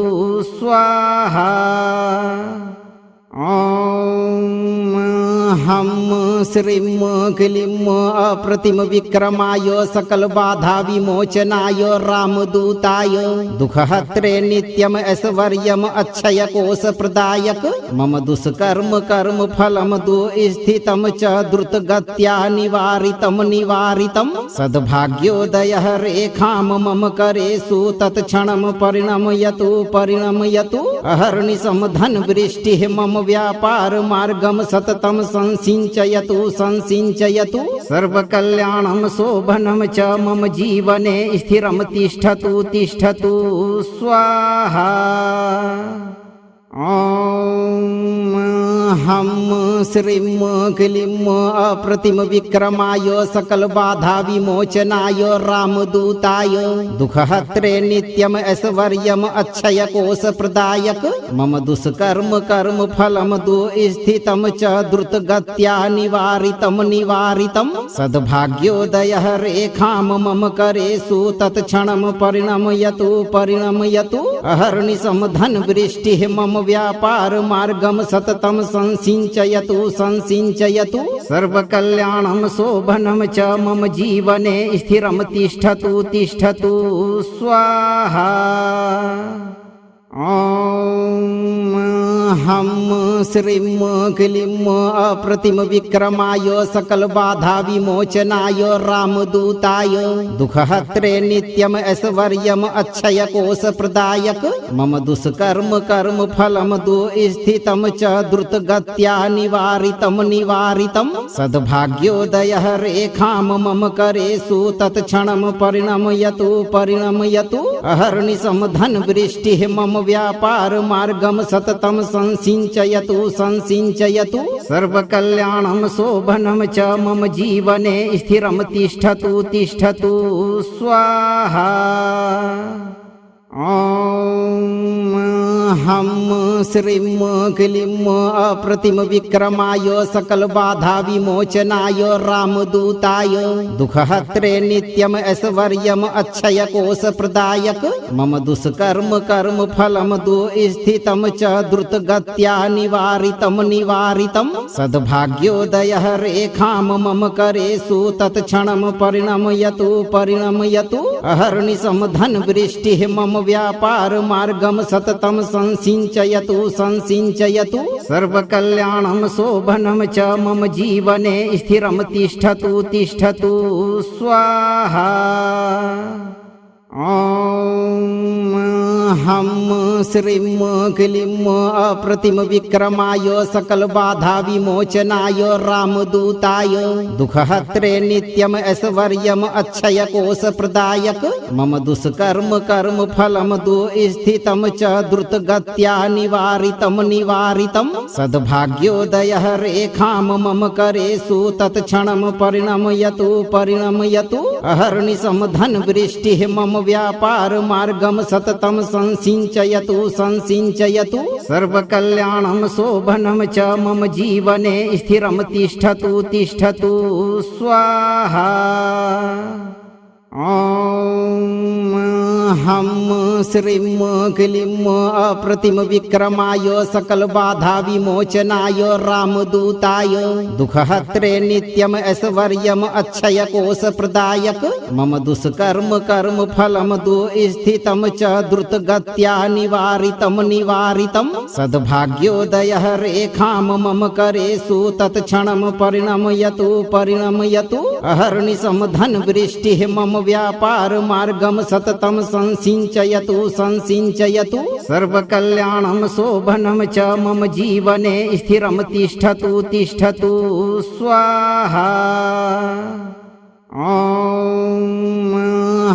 स्वाहा। ॐ हम श्रीं क्लीं अप्रतिम विक्रमाय सकल बाधा विमोचनाय रामदूताय दुःखहत्रे नित्यम ऐश्वर्यम अक्षय कोश प्रदायक मम दुष्कर्म कर्म फलम दुःस्थितं च द्रुतगत्या निवारितं निवारितं सद्भाग्योदयः रेखां मम करेषु तत्क्षणं परिणमयतु परिणमयतु अहर्निशं धनवृष्टिः मम व्यापार मार्गं सततं संसिंचयतु संसिंचयतु सर्वकल्याणं शोभनं च मम जीवने स्थिरं तिष्ठतु तिष्ठतु स्वाहा। ॐ हम श्रीं क्लीं अप्रतिम विक्रमाय सकल बाधा विमोचनाय रामदूताय दुःखहत्रे नित्यम ऐश्वर्यम अक्षय कोश प्रदायक मम दुष्कर्म कर्म फलम दुःस्थितं च द्रुतगत्या निवारितं निवारितं सद्भाग्योदयः रेखां मम करेषु तत्क्षणं परिणमयतु परिणमयतु अहर्निशं धनवृष्टिः मम व्यापार मार्गं सततं संसिंचयतु संसिंचयतु सर्वकल्याणं शोभनं च मम जीवने स्थिरं तिष्ठतु तिष्ठतु स्वाहा। ॐ हम श्रीं क्लीं अप्रतिम विक्रमाय सकल बाधा विमोचनाय रामदूताय दुःखहत्रे नित्यम ऐश्वर्यम अक्षय कोश प्रदायक मम दुष्कर्म कर्म फलम दुःस्थितं च द्रुतगत्या निवारितं निवारितं सद्भाग्योदयः रेखां मम करेषु तत्क्षणं परिणमयतु परिणमयतु अहर्निशं धनवृष्टिः मम व्यापार मार्गं सततं संसिंचयतु संसिंचयतु सर्वकल्याणं शोभनं च मम जीवने स्थिरं तिष्ठतु तिष्ठतु स्वाहा। ॐ हम श्रीं क्लीं अप्रतिम विक्रमाय सकल बाधा विमोचनाय रामदूताय दुःखहत्रे नित्यम ऐश्वर्यम अक्षय कोश प्रदायक मम दुष्कर्म कर्म फलम दुःस्थितं च द्रुतगत्या निवारितं निवारितं सद्भाग्योदयः रेखां मम करेषु तत्क्षणं परिणमयतु परिणमयतु अहर्निशं धनवृष्टिः मम व्यापार मार्गं सततं संसिंचयतु संसिंचयतु सर्वकल्याणं शोभनं च मम जीवने स्थिरं तिष्ठतु तिष्ठतु स्वाहा। ॐ हम श्रीं क्लीं अप्रतिम विक्रमाय सकल बाधा विमोचनाय रामदूताय दुःखहत्रे नित्यम ऐश्वर्यम अक्षय कोश प्रदायक मम दुष्कर्म कर्म फलम दुःस्थितम च द्रुतगत्या निवारितम निवारितम सद्भाग्योदय रेखाम मम करेषु तत्क्षणम परिणमयतु परिणमयतु अहर्निशम धन वृष्टिः मम व्यापार मार्गम सततम संसिंचयतु संसिंचयतु सर्वकल्याणं शोभनं च मम जीवने स्थिरं तिष्ठतु तिष्ठतु स्वाहा। ॐ हम श्रीं क्लीं अप्रतिम विक्रमाय सकल बाधा विमोचनाय रामदूताय दुःखहत्रे नित्यम ऐश्वर्यम अक्षय कोश प्रदायक मम दुष्कर्म कर्म फलम दुःस्थितम च द्रुतगत्या निवारितम निवारितम सद्भाग्योदय रेखाम मम करेषु तत्क्षणम परिणमयतु परिणमयतु अहर्निशम धन वृष्टिः मम व्यापार मार्गम सततम संसिंचयतु संसिंचयतु सर्वकल्याणं शोभनं च मम जीवने स्थिरं तिष्ठतु तिष्ठतु स्वाहा। ॐ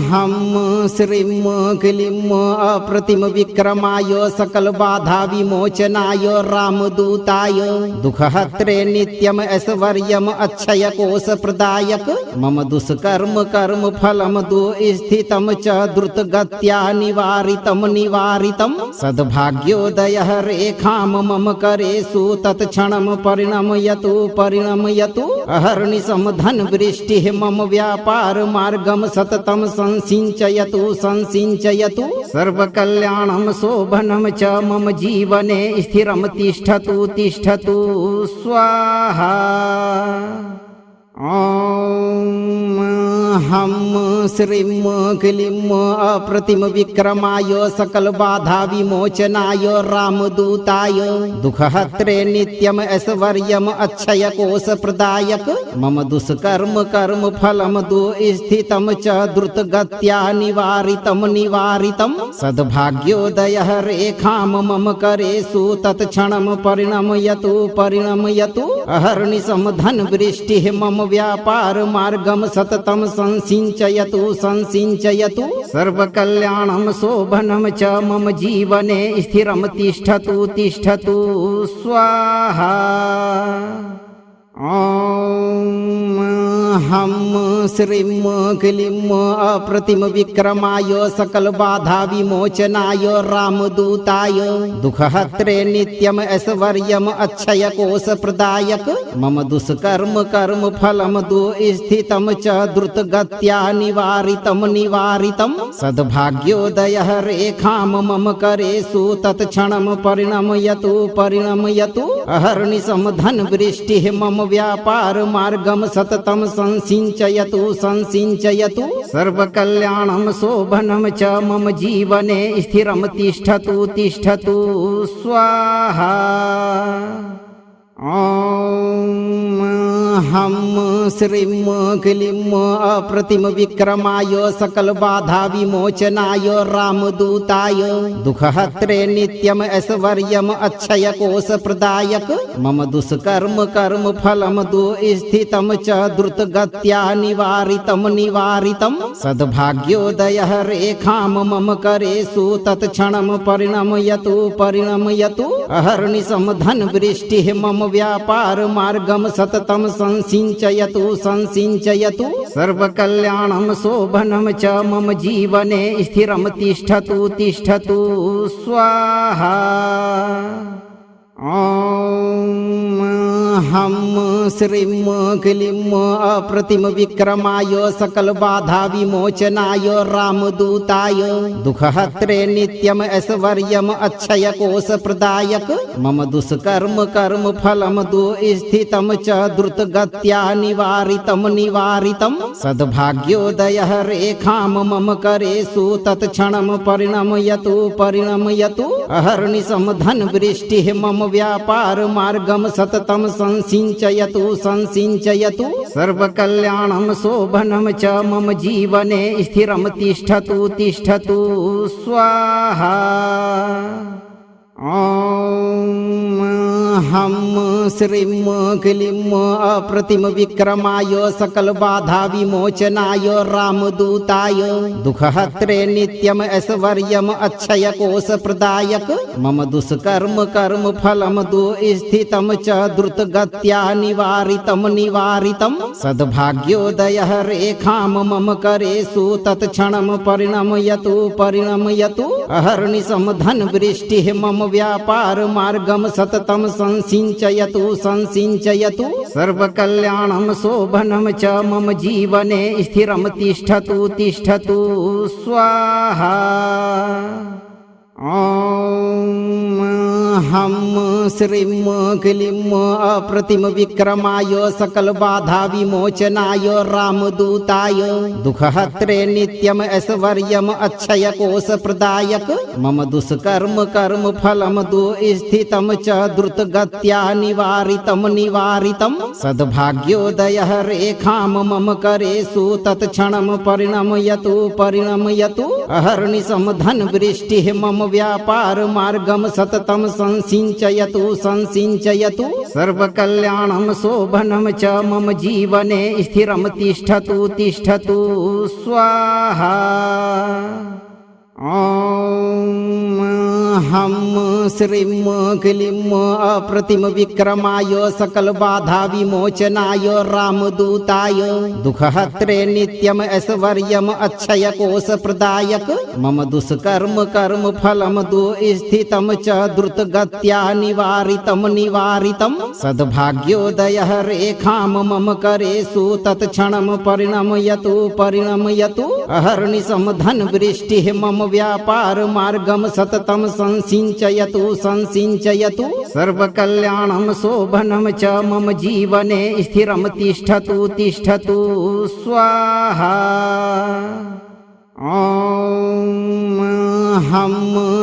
हम श्रीं क्लीं अप्रतिम विक्रमाय सकल बाधा विमोचनाय रामदूताय दुःखहत्रे नित्यम ऐश्वर्यम अक्षय कोश प्रदायक मम दुष्कर्म कर्म फलम दुःस्थितम च द्रुतगत्या निवारितम निवारितम सद्भाग्योदय रेखाम मम करेषु तत्क्षणम परिणमयतु परिणमयतु अहर्निशम धन वृष्टिः मम व्यापार मार्गम सततम संसिंचयतु संसिंचयतु सर्वकल्याणं शोभनं च मम जीवने स्थिरं तिष्ठतु तिष्ठतु स्वाहा। ॐ हम श्रीं क्लीं अप्रतिम विक्रमाय सकल बाधा विमोचनाय रामदूताय दुःखहत्रे नित्यम ऐश्वर्यम अक्षय कोश प्रदायक मम दुष्कर्म कर्म फलम दुःस्थितम च द्रुतगत्या निवारितम निवारितम सद्भाग्योदय रेखाम मम करेषु तत्क्षणम परिणमयतु परिणमयतु अहर्निशम धन वृष्टिः मम व्यापार मार्गम सततम संसिंचयतु संसिंचयतु सर्वकल्याणं शोभनं च मम जीवने स्थिरं तिष्ठतु तिष्ठतु स्वाहा। ॐ हम श्रीं क्लीं अप्रतिम विक्रमाय सकल बाधा विमोचनाय रामदूताय दुःखहत्रे नित्यम ऐश्वर्यम अक्षय कोश प्रदायक मम दुष्कर्म कर्म फलम दुःस्थितम च द्रुतगत्या निवारितम निवारितम सद्भाग्योदय रेखाम मम करेषु तत्क्षणम परिणमयतु परिणमयतु अहर्निशम धन वृष्टिः मम व्यापार मार्गम सततम संसिंचयतु संसिंचयतु सर्वकल्याणं शोभनं च मम जीवने स्थिरं तिष्ठतु तिष्ठतु स्वाहा। ॐ हम श्रीं क्लीं अप्रतिम विक्रमाय सकल बाधा विमोचनाय रामदूताय दुःखहत्रे नित्यम ऐश्वर्यम अक्षय कोश प्रदायक मम दुष्कर्म कर्म फलम दुःस्थितम च द्रुतगत्या निवारितम निवारितम सद्भाग्योदय रेखाम मम करेषु तत्क्षणम परिणमयतु परिणमयतु अहर्निशम धन वृष्टिः मम व्यापार मार्गम सततम संसिंचयतु संसिंचयतु सर्वकल्याणं शोभनं च मम जीवने स्थिरं तिष्ठतु तिष्ठतु स्वाहा। ॐ हम श्रीं क्लीं अप्रतिम विक्रमाय सकल बाधा विमोचनाय रामदूताय दुःखहत्रे नित्यम ऐश्वर्यम अक्षय कोश प्रदायक मम दुष्कर्म कर्म फलम दुःस्थितम च द्रुतगत्या निवारितम निवारितम सद्भाग्योदय रेखाम मम करेषु तत्क्षणम परिणमयतु परिणमयतु अहर्निशम धन वृष्टिः मम व्यापार मार्गम सततम संसिञ्चयतु संसिञ्चयतु सर्वकल्याणं शोभनं च मम जीवने स्थिरं तिष्ठतु तिष्ठतु स्वाहा। हम श्रीं क्लीं अप्रतिम विक्रमाय सकल बाधा विमोचनाय रामदूताय दुःखहत्रे नित्यम ऐश्वर्यम अक्षय कोश प्रदायक मम दुष्कर्म कर्म फलम दुःस्थितं च द्रुतगत्या निवारितं निवारितं सद्भाग्योदयः रेखां मम करेषु तत्क्षणं परिणमयतु परिणमयतु अहर्निशं धनवृष्टिः मम व्यापार मार्गम सततं संसिञ्चयतु संसिञ्चयतु सर्वकल्याणं शोभनं च मम जीवने स्थिरं तिष्ठतु तिष्ठतु स्वाहा। हम श्रीं क्लीं अप्रतिम विक्रमाय सकल बाधा विमोचनाय रामदूताय दुःखहत्रे नित्यम ऐश्वर्यम अक्षय कोश प्रदायक मम दुष्कर्म कर्म फलम दुःस्थितं च द्रुतगत्या निवारितं निवारितं सद्भाग्योदयः रेखां मम करेषु तत्क्षणं परिणमयतु परिणमयतु अहर्निशं धनवृष्टिः मम व्यापार मार्गम सततं संसिञ्चयतु संसिञ्चयतु सर्वकल्याणं शोभनं च मम जीवने स्थिरं तिष्ठतु तिष्ठतु स्वाहा। हम श्रीं क्लीं अप्रतिम विक्रमाय सकल बाधा विमोचनाय रामदूताय दुःखहत्रे नित्यम ऐश्वर्यम अक्षय कोश प्रदायक मम दुष्कर्म कर्म फलम दुःस्थितं च द्रुतगत्या निवारितं निवारितं सद्भाग्योदयः रेखां मम करेषु तत्क्षणं परिणमयतु परिणमयतु अहर्निशं धनवृष्टिः मम व्यापार मार्गम सततं संसिञ्चयतु संसिञ्चयतु सर्वकल्याणं शोभनं च मम जीवने स्थिरं तिष्ठतु तिष्ठतु स्वाहा। हम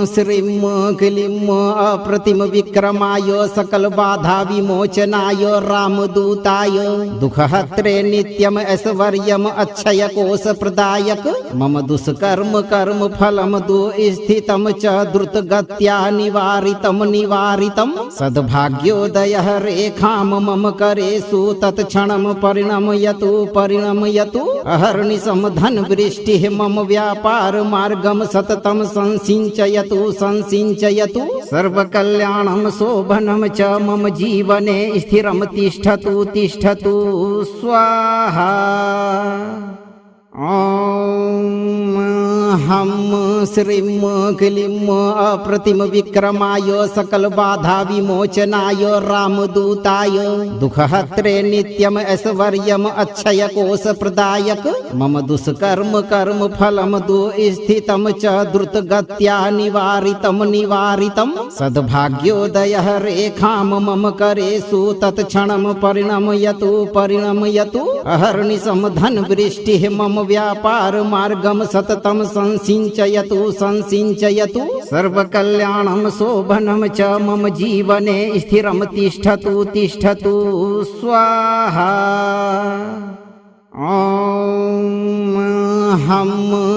श्रीं क्लीं अप्रतिम विक्रमाय सकल बाधा विमोचनाय रामदूताय दुःखहत्रे नित्यम ऐश्वर्यम अक्षय कोश प्रदायक मम दुष्कर्म कर्म फलम दुःस्थितं च द्रुतगत्या निवारितं निवारितं सद्भाग्योदयः रेखां मम करेषु तत्क्षणं परिणमयतु परिणमयतु अहर्निशं धनवृष्टिः मम व्यापार मार्गम सततं संसिञ्चयतु संसिञ्चयतु सर्वकल्याणं शोभनं च मम जीवने स्थिरं तिष्ठतु तिष्ठतु स्वाहा। हम श्रीं क्लीं अप्रतिम विक्रमाय सकल बाधा विमोचनाय रामदूताय दुःखहत्रे नित्यम ऐश्वर्यम अक्षय कोश प्रदायक मम दुष्कर्म कर्म फलम दुःस्थितं च द्रुतगत्या निवारितं निवारितं सद्भाग्योदयः रेखां मम करेषु तत्क्षणं परिणमयतु परिणमयतु अहर्निशं धनवृष्टिः मम व्यापार मार्गम सततं संसिञ्चयतु संसिञ्चयतु सर्वकल्याणं शोभनं च मम जीवने स्थिरं तिष्ठतु तिष्ठतु स्वाहा। हम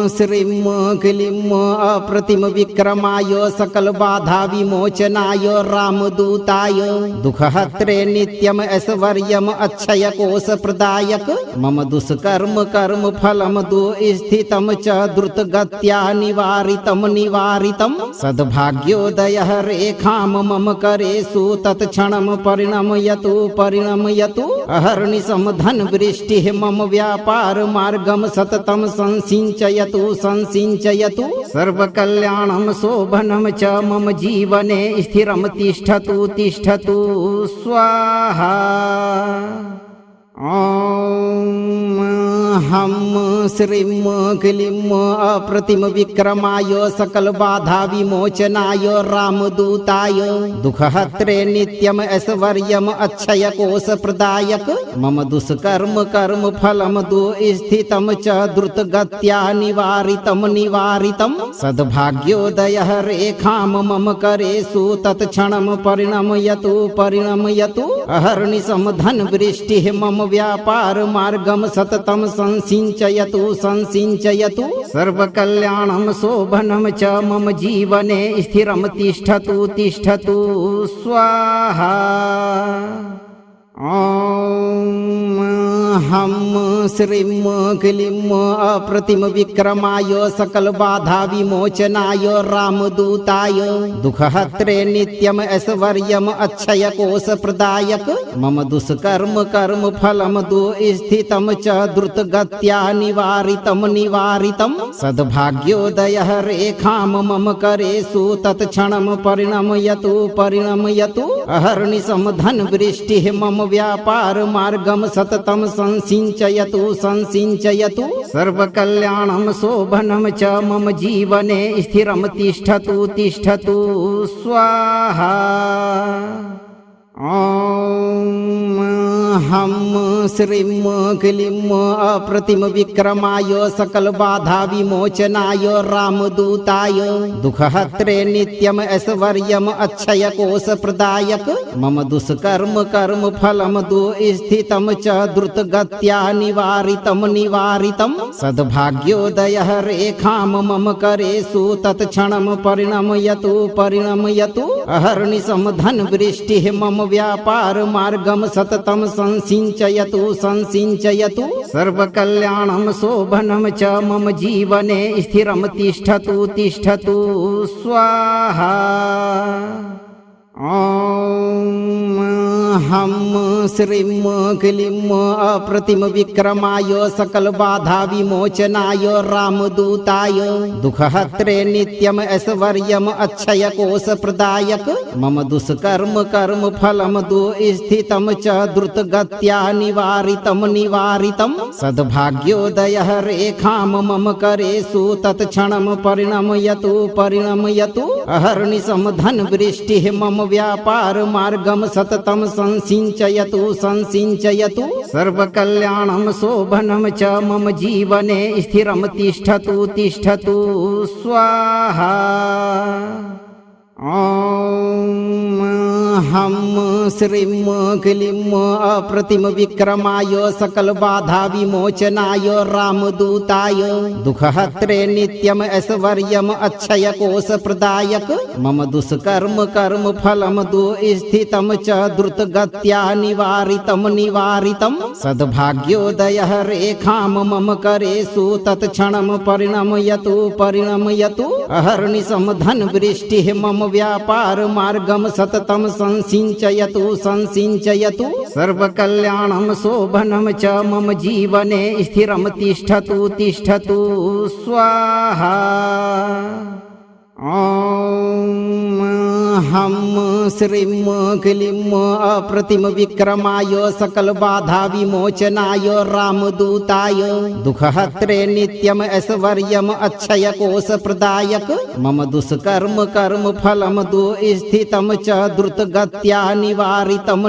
श्रीं क्लीं अप्रतिम विक्रमाय सकल बाधा विमोचनाय रामदूताय दुःखहत्रे नित्यम ऐश्वर्यम अक्षय कोश प्रदायक मम दुष्कर्म कर्म फलम दुःस्थितं च द्रुतगत्या निवारितं निवारितं सद्भाग्योदयः रेखां मम करेषु तत्क्षणं परिणमयतु परिणमयतु अहर्निशं धनवृष्टिः मम व्यापार मार्गम सततं संसिञ्चयतु संसिञ्चयतु सर्वकल्याणं शोभनं च मम जीवने स्थिरं तिष्ठतु तिष्ठतु स्वाहा। हम श्रीं क्लीं अप्रतिम विक्रमाय सकल बाधा विमोचनाय रामदूताय दुःखहत्रे नित्यम ऐश्वर्यम अक्षय कोश प्रदायक मम दुष्कर्म कर्म फलम दुस्थितम च द्रुत गत्या निवारितम निवारितम सद्भाग्योदय रेखाम मम करेषु तत्क्षणम परिणमयतु अहर्निशम धन वृष्टि मम व्यापार मार्गम सततम संसिंचयतु सर्वकल्याणम शोभनम च मम जीवने स्थिरम तिष्ठतु स्वाहा। ॐ हम श्रीं क्लीं अप्रतिम विक्रमाय सकल बाधा विमोचनाय रामदूताय दुःखहत्रे नित्यम ऐश्वर्यम अक्षय कोश प्रदायक मम दुष्कर्म कर्म फलम दुस्थितम च द्रुत गत्या निवारितम सद्भाग्योदय रेखाम मम करेषु तत्क्षणम परिणमयतु अहर्निशम धन वृष्टि मम व्यापार मार्गम सततम संसिंचयतु सर्वकल्याणम शोभनम च मम जीवने स्थिरम तिष्ठतु स्वाहा। ॐ हम श्रीं क्लीं अप्रतिम विक्रमाय सकल बाधा विमोचनाय रामदूताय दुःखहत्रे नित्यम ऐश्वर्यम अक्षय कोश प्रदायक मम दुष्कर्म कर्म फलम दुस्थितम च द्रुत गत्या निवारितम सद्भाग्योदय रेखाम मम करेषु तत्क्षणम परिणमयतु अहर्निशम धन वृष्टि मम व्यापार मार्गम सततम संसिंचयतु सर्वकल्याणम शोभनम च मम जीवने स्थिरम तिष्ठतु स्वाहा। ॐ हम श्रीं क्लीं अप्रतिम विक्रमाय सकल बाधा विमोचनाय रामदूताय दुःखहत्रे नित्यम ऐश्वर्यम अक्षय कोश प्रदायक मम दुष्कर्म कर्म फलम दुस्थितम च द्रुत गत्या निवारितम सद्भाग्योदय रेखाम मम करेषु तत्क्षणम परिणमयतु अहर्निशम धन वृष्टि मम व्यापार मार्गम सततम संसिंचयतु सर्वकल्याणम शोभनम च मम जीवने स्थिरम तिष्ठतु स्वाहा। ॐ हम श्रीं क्लीं अप्रतिम विक्रमाय सकल बाधा विमोचनाय रामदूताय दुःखहत्रे नित्यम ऐश्वर्यम अक्षय कोश प्रदायक मम दुष्कर्म कर्म फलम दुस्थितम च द्रुत गत्या निवारितम सद्भाग्योदय रेखाम मम करेषु तत्क्षणम परिणमयतु अहर्निशम धन वृष्टि मम व्यापार मार्गम सततम संसिंचयतु सर्वकल्याणम शोभनम च मम जीवने स्थिरम तिष्ठतु स्वाहा। ॐ हम श्रीं क्लीं अप्रतिम विक्रमाय सकल बाधा विमोचनाय रामदूताय दुःखहत्रे नित्यम ऐश्वर्यम अक्षय कोश प्रदायक मम दुष्कर्म कर्म फलम दुस्थितम च द्रुत गत्या निवारितम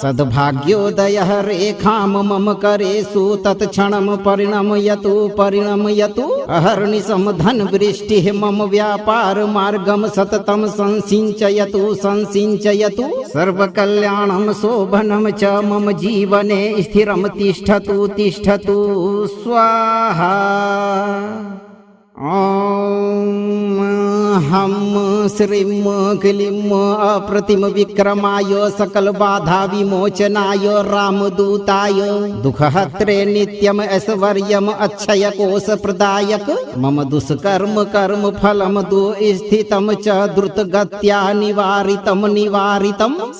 सद्भाग्योदय रेखाम मम करेषु तत्क्षणम परिणमयतु अहर्निशम धन वृष्टि मम व्यापार मार्गम सततम संसिंचयतु सर्वकल्याणम शोभनम च मम जीवने स्थिरम तिष्ठतु स्वाहा। ॐ हम श्रीं क्लीं अप्रतिम विक्रमाय सकल बाधा विमोचनाय रामदूताय दुःखहत्रे नित्यम ऐश्वर्यम अक्षय कोश प्रदायक मम दुष्कर्म कर्म फलम दुस्थितम च द्रुत गत्या निवारितम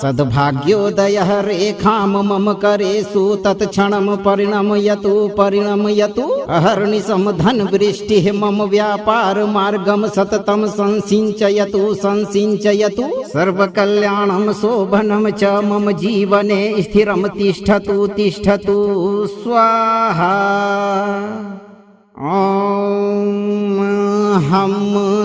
सद्भाग्योदय रेखाम मम करेषु तत्क्षणम परिणमयतु अहर्निशम धन वृष्टि मम व्यापार मार्गम सततम संसिंचयतु सर्वकल्याणं शोभनं च मम जीवने स्थिरं तिष्ठतु तिष्ठतु स्वाहा। ॐ हम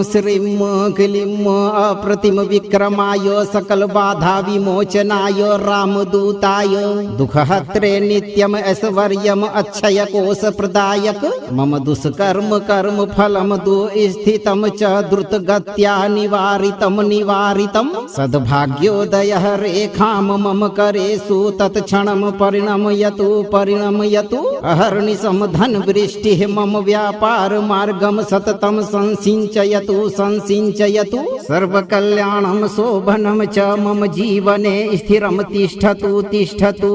श्रीं क्लीं अप्रतिम विक्रमाय सकल बाधा विमोचनाय रामदूताय दुःखहत्रे नित्यम ऐश्वर्यम अक्षय कोश प्रदायक मम दुष्कर्म कर्म फलम दुःस्थितं च द्रुतगत्या निवारितं निवारितं सद्भाग्योदयः रेखां मम करेषु तत्क्षणं परिणमयतु परिणमयतु अहर्निशं धनवृष्टिः मम व्यापार मार्गं सततं संसिंचयतु संसिंचयतु सर्वकल्याणं शोभनं च मम जीवने स्थिरं तिष्ठतु तिष्ठतु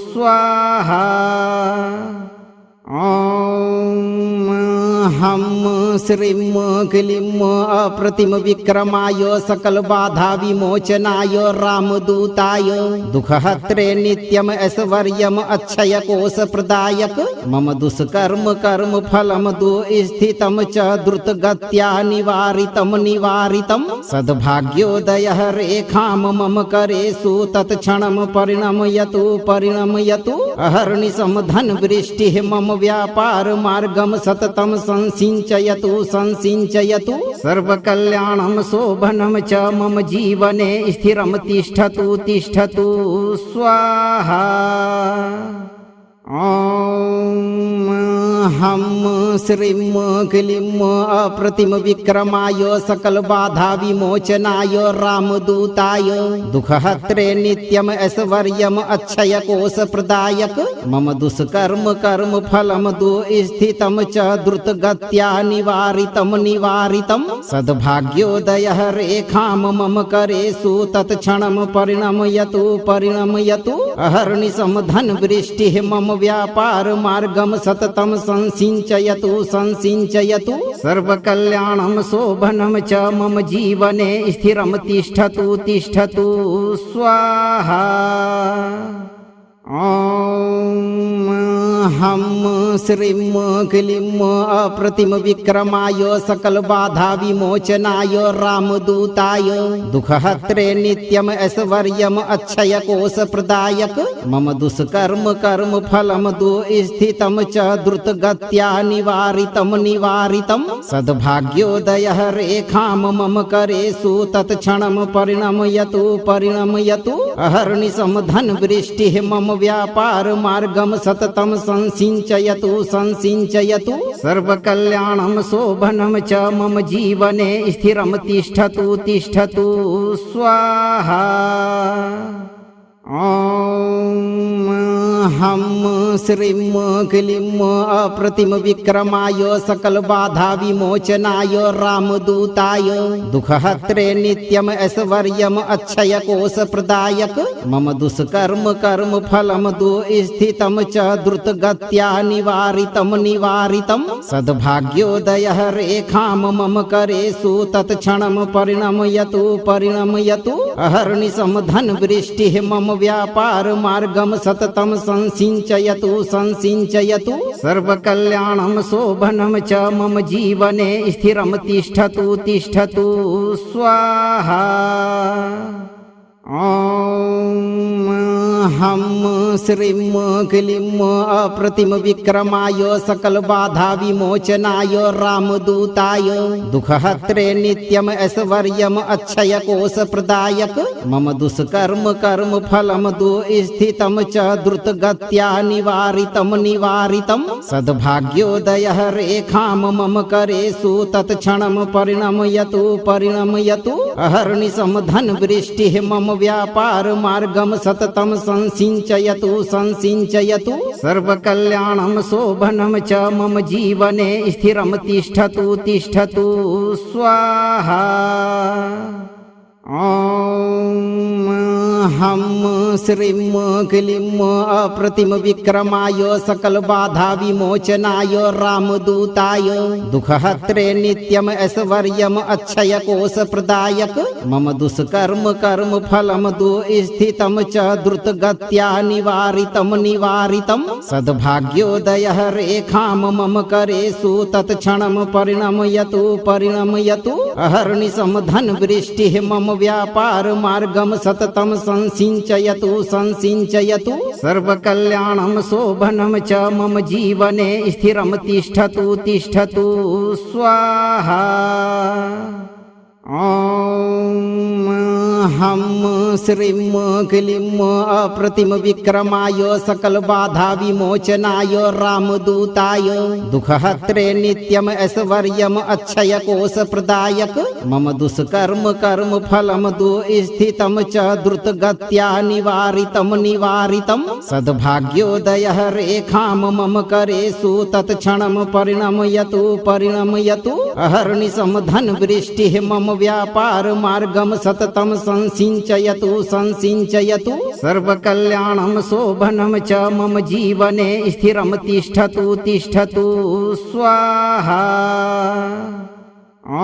स्वाहा। ॐ हम श्रीं क्लीं अप्रतिम विक्रमाय सकल बाधा विमोचनाय रामदूताय दुःखहत्रे नित्यम ऐश्वर्यम अक्षय कोश प्रदायक मम दुष्कर्म कर्म फलम दुःस्थितं च द्रुतगत्या निवारितं निवारितं सद्भाग्योदयः रेखां मम करेषु तत्क्षणं परिणमयतु परिणमयतु अहर्निशं धनवृष्टिः मम व्यापार मार्गं सततं संसिंचयतु संसिंचयतु सर्वकल्याणं शोभनं च मम जीवने स्थिरं तिष्ठतु तिष्ठतु स्वाहा। ॐ हम श्रीं क्लीं अप्रतिम विक्रमाय सकल बाधा विमोचनाय रामदूताय दुःखहत्रे नित्यम ऐश्वर्यम अक्षय कोश प्रदायक मम दुष्कर्म कर्म फलम दुःस्थितं च द्रुतगत्या निवारितं निवारितं सद्भाग्योदयः रेखां मम करेषु तत्क्षणं परिणमयतु परिणमयतु अहर्निशं धनवृष्टिः मम व्यापार मार्गं सततं संसिंचयतु संसिंचयतु सर्वकल्याणं शोभनं च मम जीवने स्थिरं तिष्ठतु तिष्ठतु स्वाहा। ॐ हम श्रीं क्लीं अप्रतिम विक्रमाय सकल बाधा विमोचनाय रामदूताय दुःखहत्रे नित्यम ऐश्वर्यम अक्षय कोश प्रदायक मम दुष्कर्म कर्म फलम दुःस्थितं च द्रुतगत्या निवारितं निवारितं सद्भाग्योदयः रेखां मम करेषु तत्क्षणं परिणमयतु परिणमयतु अहर्निशं धनवृष्टिः मम व्यापार मार्गं सततं संसिंचयतु संसिंचयतु सर्वकल्याणं शोभनं च मम जीवने स्थिरं तिष्ठतु तिष्ठतु स्वाहा। ॐ हम श्रीं क्लीं अप्रतिम विक्रमाय सकल बाधा विमोचनाय रामदूताय दुःखहत्रे नित्यम ऐश्वर्यम अक्षय कोश प्रदायक मम दुष्कर्म कर्म फलम दुःस्थितं च द्रुतगत्या निवारितं निवारितं सद्भाग्योदयः रेखां मम करेषु तत्क्षणं परिणमयतु परिणमयतु अहर्निशं धनवृष्टिः मम व्यापार मार्गं सततं संसिंचयतु संसिंचयतु सर्वकल्याणं शोभनं च मम जीवने स्थिरं तिष्ठतु तिष्ठतु स्वाहा। ॐ हम श्रीं क्लीं अप्रतिम विक्रमाय सकल बाधा विमोचनाय रामदूताय दुःखहत्रे नित्यम ऐश्वर्यम अक्षय कोश प्रदायक मम दुष्कर्म कर्म फलम दुःस्थितं च द्रुतगत्या निवारितं निवारितं सद्भाग्योदयः रेखां मम करेषु तत्क्षणं परिणमयतु परिणमयतु अहर्निशं धनवृष्टिः मम व्यापार मार्गं सततं संसिंचयतु संसिंचयतु सर्वकल्याणं शोभनं च मम जीवने स्थिरं तिष्ठतु तिष्ठतु स्वाहा। ॐ हम श्रीं क्लीं अप्रतिम विक्रमाय सकल बाधा विमोचनाय रामदूताय दुःखहत्रे नित्यम ऐश्वर्यम अक्षय कोश प्रदायक मम दुष्कर्म कर्म फलम दुःस्थितं च द्रुतगत्या निवारितं सद्भाग्योदय रेखां मम करेषु तत्क्षणं परिणमयतु अहर्निशं धनवृष्टिः मम व्यापार मार्गं सततं संसिञ्चयतु सर्वकल्याणं शोभनं च मम जीवने स्थिरं तिष्ठतु स्वाहा। ॐ हम श्रीं क्लीं अप्रतिम विक्रमाय सकल बाधा विमोचनाय रामदूताय दुःखहत्रे नित्यम ऐश्वर्यम अक्षय कोश प्रदायक मम दुष्कर्म कर्म फलम दुःस्थितं च द्रुतगत्या निवारितं सद्भाग्योदय रेखां मम करेषु तत्क्षणं परिणमयतु अहर्निशं धनवृष्टिः मम व्यापार मार्गं सततं संसिञ्चयतु सर्वकल्याणं शोभनं च मम जीवने स्थिरं तिष्ठतु स्वाहा। ॐ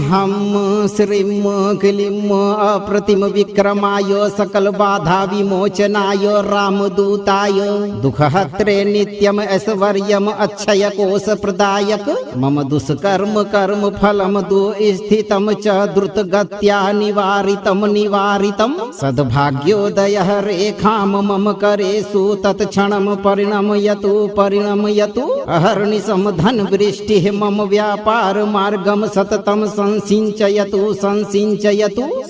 हम श्रीं क्लीं अप्रतिम विक्रमाय सकल बाधा विमोचनाय रामदूताय दुःखहत्रे नित्यम ऐश्वर्यम अक्षय कोश प्रदायक मम दुष्कर्म कर्म फलम दुःस्थितं च द्रुतगत्या निवारितं सद्भाग्योदय रेखां मम करेषु तत्क्षणं परिणमयतु अहर्निशं धनवृष्टिः मम व्यापार मार्गं सततं संसिञ्चयतु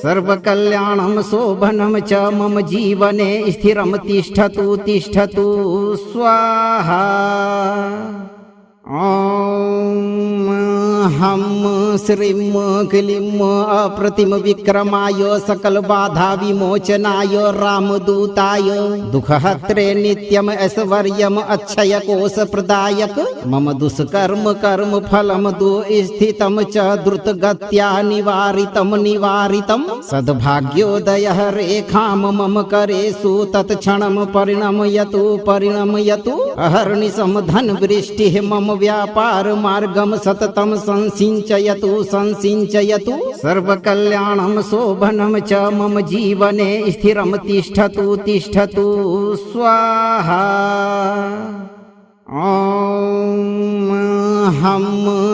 सर्वकल्याणं शोभनं च मम जीवने स्थिरं तिष्ठतु स्वाहा। ॐ हम श्रीं क्लीं अप्रतिम विक्रमाय सकल बाधा विमोचनाय रामदूताय दुःखहत्रे नित्यम ऐश्वर्यम अक्षय कोश प्रदायक मम दुष्कर्म कर्म फलम दुःस्थितं च द्रुतगत्या निवारितं सद्भाग्योदय रेखां मम करेषु तत्क्षणं परिणमयतु अहर्निशं धनवृष्टिः मम व्यापार मार्गं सततं संसिञ्चयतु सर्वकल्याणं शोभनं च मम जीवने स्थिरं तिष्ठतु स्वाहा। ॐ हम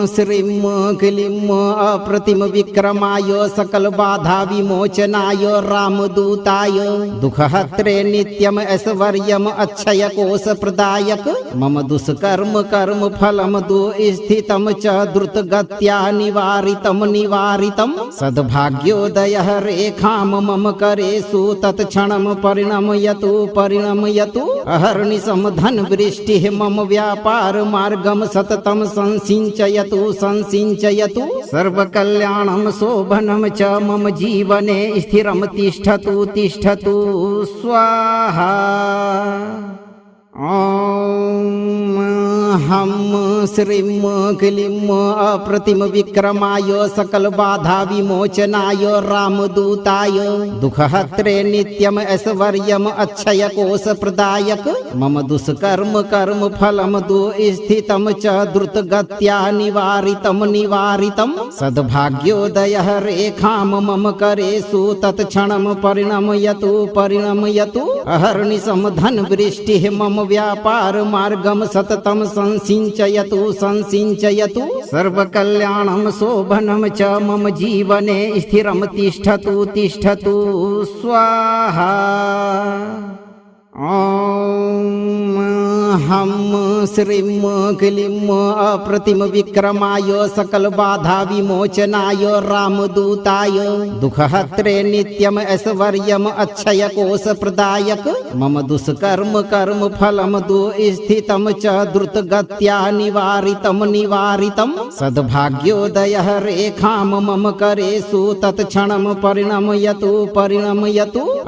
श्रीं क्लीं अप्रतिम विक्रमाय सकल बाधा विमोचनाय रामदूताय दुःखहत्रे नित्यम ऐश्वर्यम अक्षय कोश प्रदायक मम दुष्कर्म कर्म फलम दुःस्थितं च द्रुतगत्या निवारितं सद्भाग्योदय रेखां मम करेषु तत्क्षणं परिणमयतु अहर्निशं धनवृष्टिः मम व्यापार मार्गं सततं संसिञ्चयतु सर्वकल्याणं शोभनं च मम जीवने स्थिरं तिष्ठतु स्वाहा। ॐ हम श्रीं क्लीं अप्रतिम विक्रमाय सकल बाधा विमोचनाय रामदूताय दुःखहत्रे नित्यम ऐश्वर्यम अक्षय कोश प्रदायक मम दुष्कर्म कर्म फलम दुःस्थितं च द्रुतगत्या निवारितं सद्भाग्योदय रेखां मम करेषु तत्क्षणं परिणमयतु अहर्निशं धनवृष्टिः मम व्यापार मार्गं सततं संसिञ्चयतु सर्वकल्याणं शोभनं च मम जीवने स्थिरं तिष्ठतु स्वाहा। ॐ हम श्रीं क्लीं अप्रतिम विक्रमाय सकल बाधा विमोचनाय रामदूताय दुःखहत्रे नित्यम ऐश्वर्यम अक्षय कोश प्रदायक मम दुष्कर्म कर्म फलम दुःस्थितं च द्रुतगत्या निवारितं सद्भाग्योदय रेखां मम करेषु तत्क्षणं परिणमयतु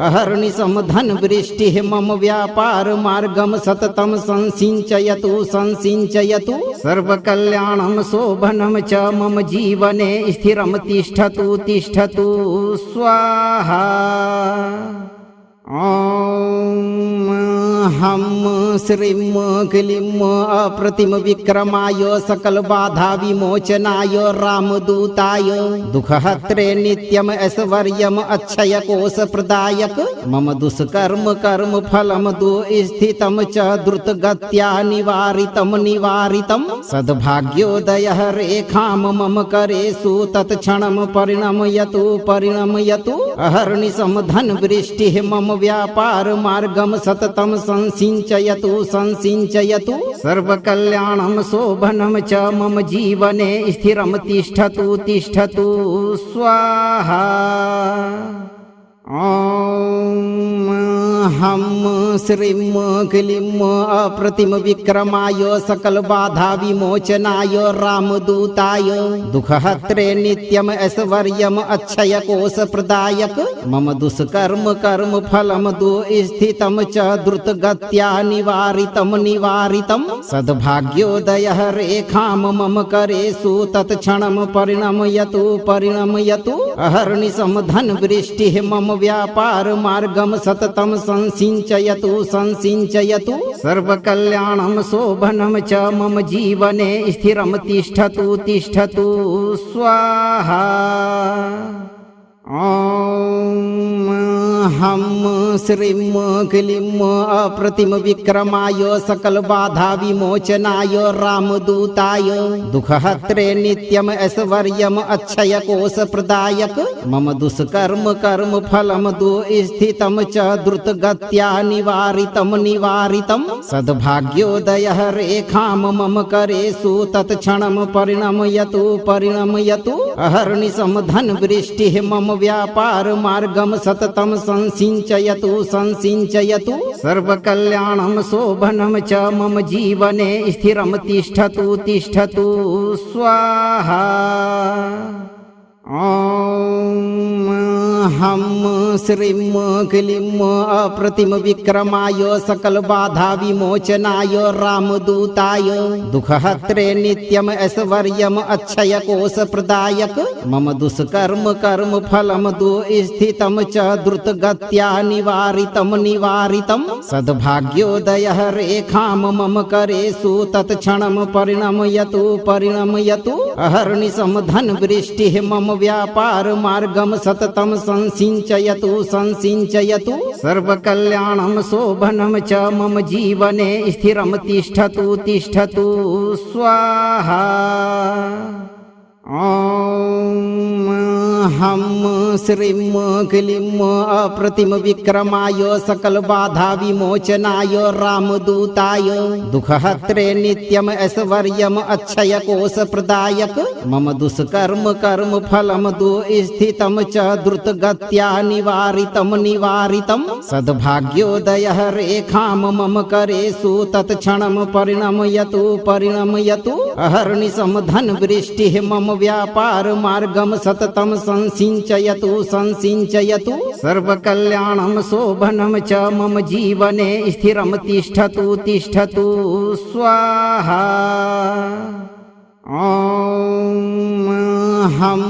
अहर्निशं धनवृष्टिः मम व्यापार मार्गं सततं संसिञ्चयतु संसिञ्चयतु सर्वकल्याणं शोभनं च मम जीवने स्थिरं तिष्ठतु तिष्ठतु स्वाहा। ॐ हम श्रीं क्लीं अप्रतिम विक्रमाय सकल बाधा विमोचनाय रामदूताय दुःखहत्रे नित्यम ऐश्वर्यम अक्षय कोश प्रदायक मम दुष्कर्म कर्म फलम दुःस्थितं च द्रुतगत्या निवारितं निवारितं सद्भाग्योदयः रेखां मम करेषु तत्क्षणं परिणमयतु परिणमयतु अहर्निशं धनवृष्टिः मम व्यापार मार्गम सततं संसिञ्चयतु संसिञ्चयतु सर्वकल्याणं शोभनं च मम जीवने स्थिरं तिष्ठतु तिष्ठतु स्वाहा। ॐ हम श्रीं क्लीं अप्रतिम विक्रमाय सकल बाधा विमोचनाय रामदूताय दुःखहत्रे नित्यम ऐश्वर्यम अक्षय कोश प्रदायक मम दुष्कर्म कर्म फलम दुःस्थितं च द्रुतगत्या निवारितं निवारितं सद्भाग्योदयः रेखां मम करेषु तत्क्षणं परिणमयतु परिणमयतु अहर्निशं धनवृष्टिः मम व्यापार मार्गम सततं संसिञ्चयतु संसिञ्चयतु सर्वकल्याणं शोभनं च मम जीवने स्थिरं तिष्ठतु तिष्ठतु स्वाहा। ॐ हम श्रीं क्लीं अप्रतिम विक्रमाय सकल बाधा विमोचनाय रामदूताय दुःखहत्रे नित्यम ऐश्वर्यम अक्षय कोश प्रदायक मम दुष्कर्म कर्म फलम दुःस्थितं च द्रुतगत्या निवारितं निवारितं सद्भाग्योदयः रेखां मम करेषु तत्क्षणं परिणमयतु परिणमयतु अहर्निशं धनवृष्टिः मम व्यापार मार्गम सततं संसिञ्चयतु संसिञ्चयतु सर्वकल्याणं शोभनं च मम जीवने स्थिरं तिष्ठतु तिष्ठतु स्वाहा। ॐ हम श्रीं क्लीं अप्रतिम विक्रमाय सकल बाधा विमोचनाय रामदूताय दुःखहत्रे नित्यम ऐश्वर्यम अक्षय कोश प्रदायक मम दुष्कर्म कर्म फलम दुःस्थितं च द्रुतगत्या निवारितं निवारितं सद्भाग्योदयः रेखां मम करेषु तत्क्षणं परिणमयतु परिणमयतु अहर्निशं धनवृष्टिः मम व्यापार मार्गम सततं संसिञ्चयतु संसिञ्चयतु सर्वकल्याणं शोभनं च मम जीवने स्थिरं तिष्ठतु तिष्ठतु स्वाहा। ॐ हम श्रीं क्लीं अप्रतिम विक्रमाय सकल बाधा विमोचनाय रामदूताय दुःखहत्रे नित्यम ऐश्वर्यम अक्षय कोश प्रदायक मम दुष्कर्म कर्म फलम दुःस्थितं च द्रुतगत्या निवारितं निवारितं सद्भाग्योदयः रेखां मम करेषु तत्क्षणं परिणमयतु परिणमयतु अहर्निशं धनवृष्टिः मम व्यापार मार्गम सततं संसिञ्चयतु संसिञ्चयतु सर्वकल्याणं शोभनं च मम जीवने स्थिरं तिष्ठतु तिष्ठतु स्वाहा। ॐ हम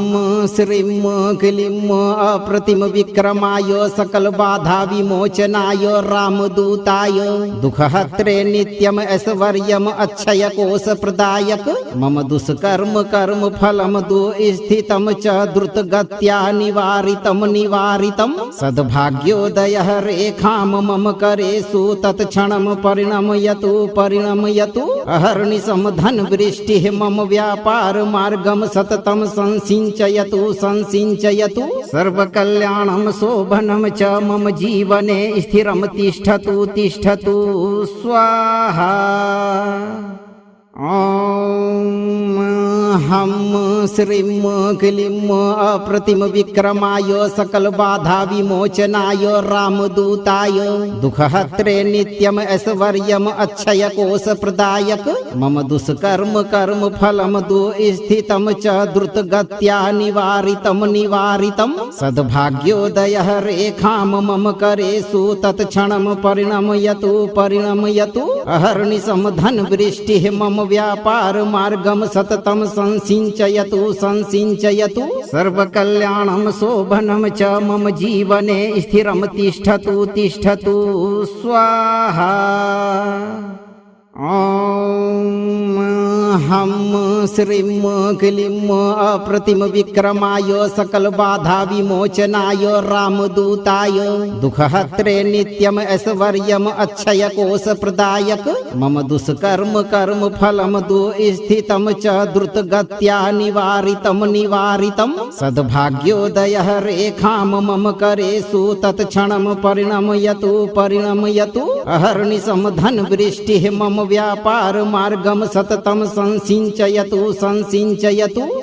श्रीं क्लीं अप्रतिम विक्रमाय सकल बाधा विमोचनाय रामदूताय दुःखहत्रे नित्यम ऐश्वर्यम अक्षय कोश प्रदायक मम दुष्कर्म कर्म फलम दुःस्थितं च द्रुतगत्या निवारितं निवारितं सद्भाग्योदयः रेखां मम करेषु तत्क्षणं परिणमयतु परिणमयतु अहर्निशं धनवृष्टिः मम व्यापार मार्गम सततं संसिञ्चयतु संसिञ्चयतु सर्वकल्याणं शोभनं च मम जीवने स्थिरं तिष्ठतु तिष्ठतु स्वाहा। ॐ हम श्रीं क्लीं अप्रतिम विक्रमाय सकल बाधा विमोचनाय रामदूताय दुःखहत्रे नित्यम ऐश्वर्यम अक्षय कोश प्रदायक मम दुष्कर्म कर्म फलम दुस्थितम च द्रुत गत्या निवारितम सद्भाग्योदय रेखाम मम करेषु तत्क्षणम परिणमयतु अहर्निशम धन वृष्टि मम व्यापार मार्गम सततम संसिंचयतु सर्वकल्याणम शोभनम च मम जीवने स्थिरम तिष्ठतु स्वाहा। ॐ हम श्रीं क्लीं अप्रतिम विक्रमाय सकल बाधा विमोचनाय रामदूताय दुःखहत्रे नित्यम ऐश्वर्यम अक्षय कोश प्रदायक मम दुष्कर्म कर्म फलम दुस्थितम च द्रुत गत्या निवारितम सद्भाग्योदय रेखाम मम करेषु तत्क्षणम परिणमयतु अहर्निशम धन वृष्टि मम व्यापार मार्गम सततम संसिंचयतु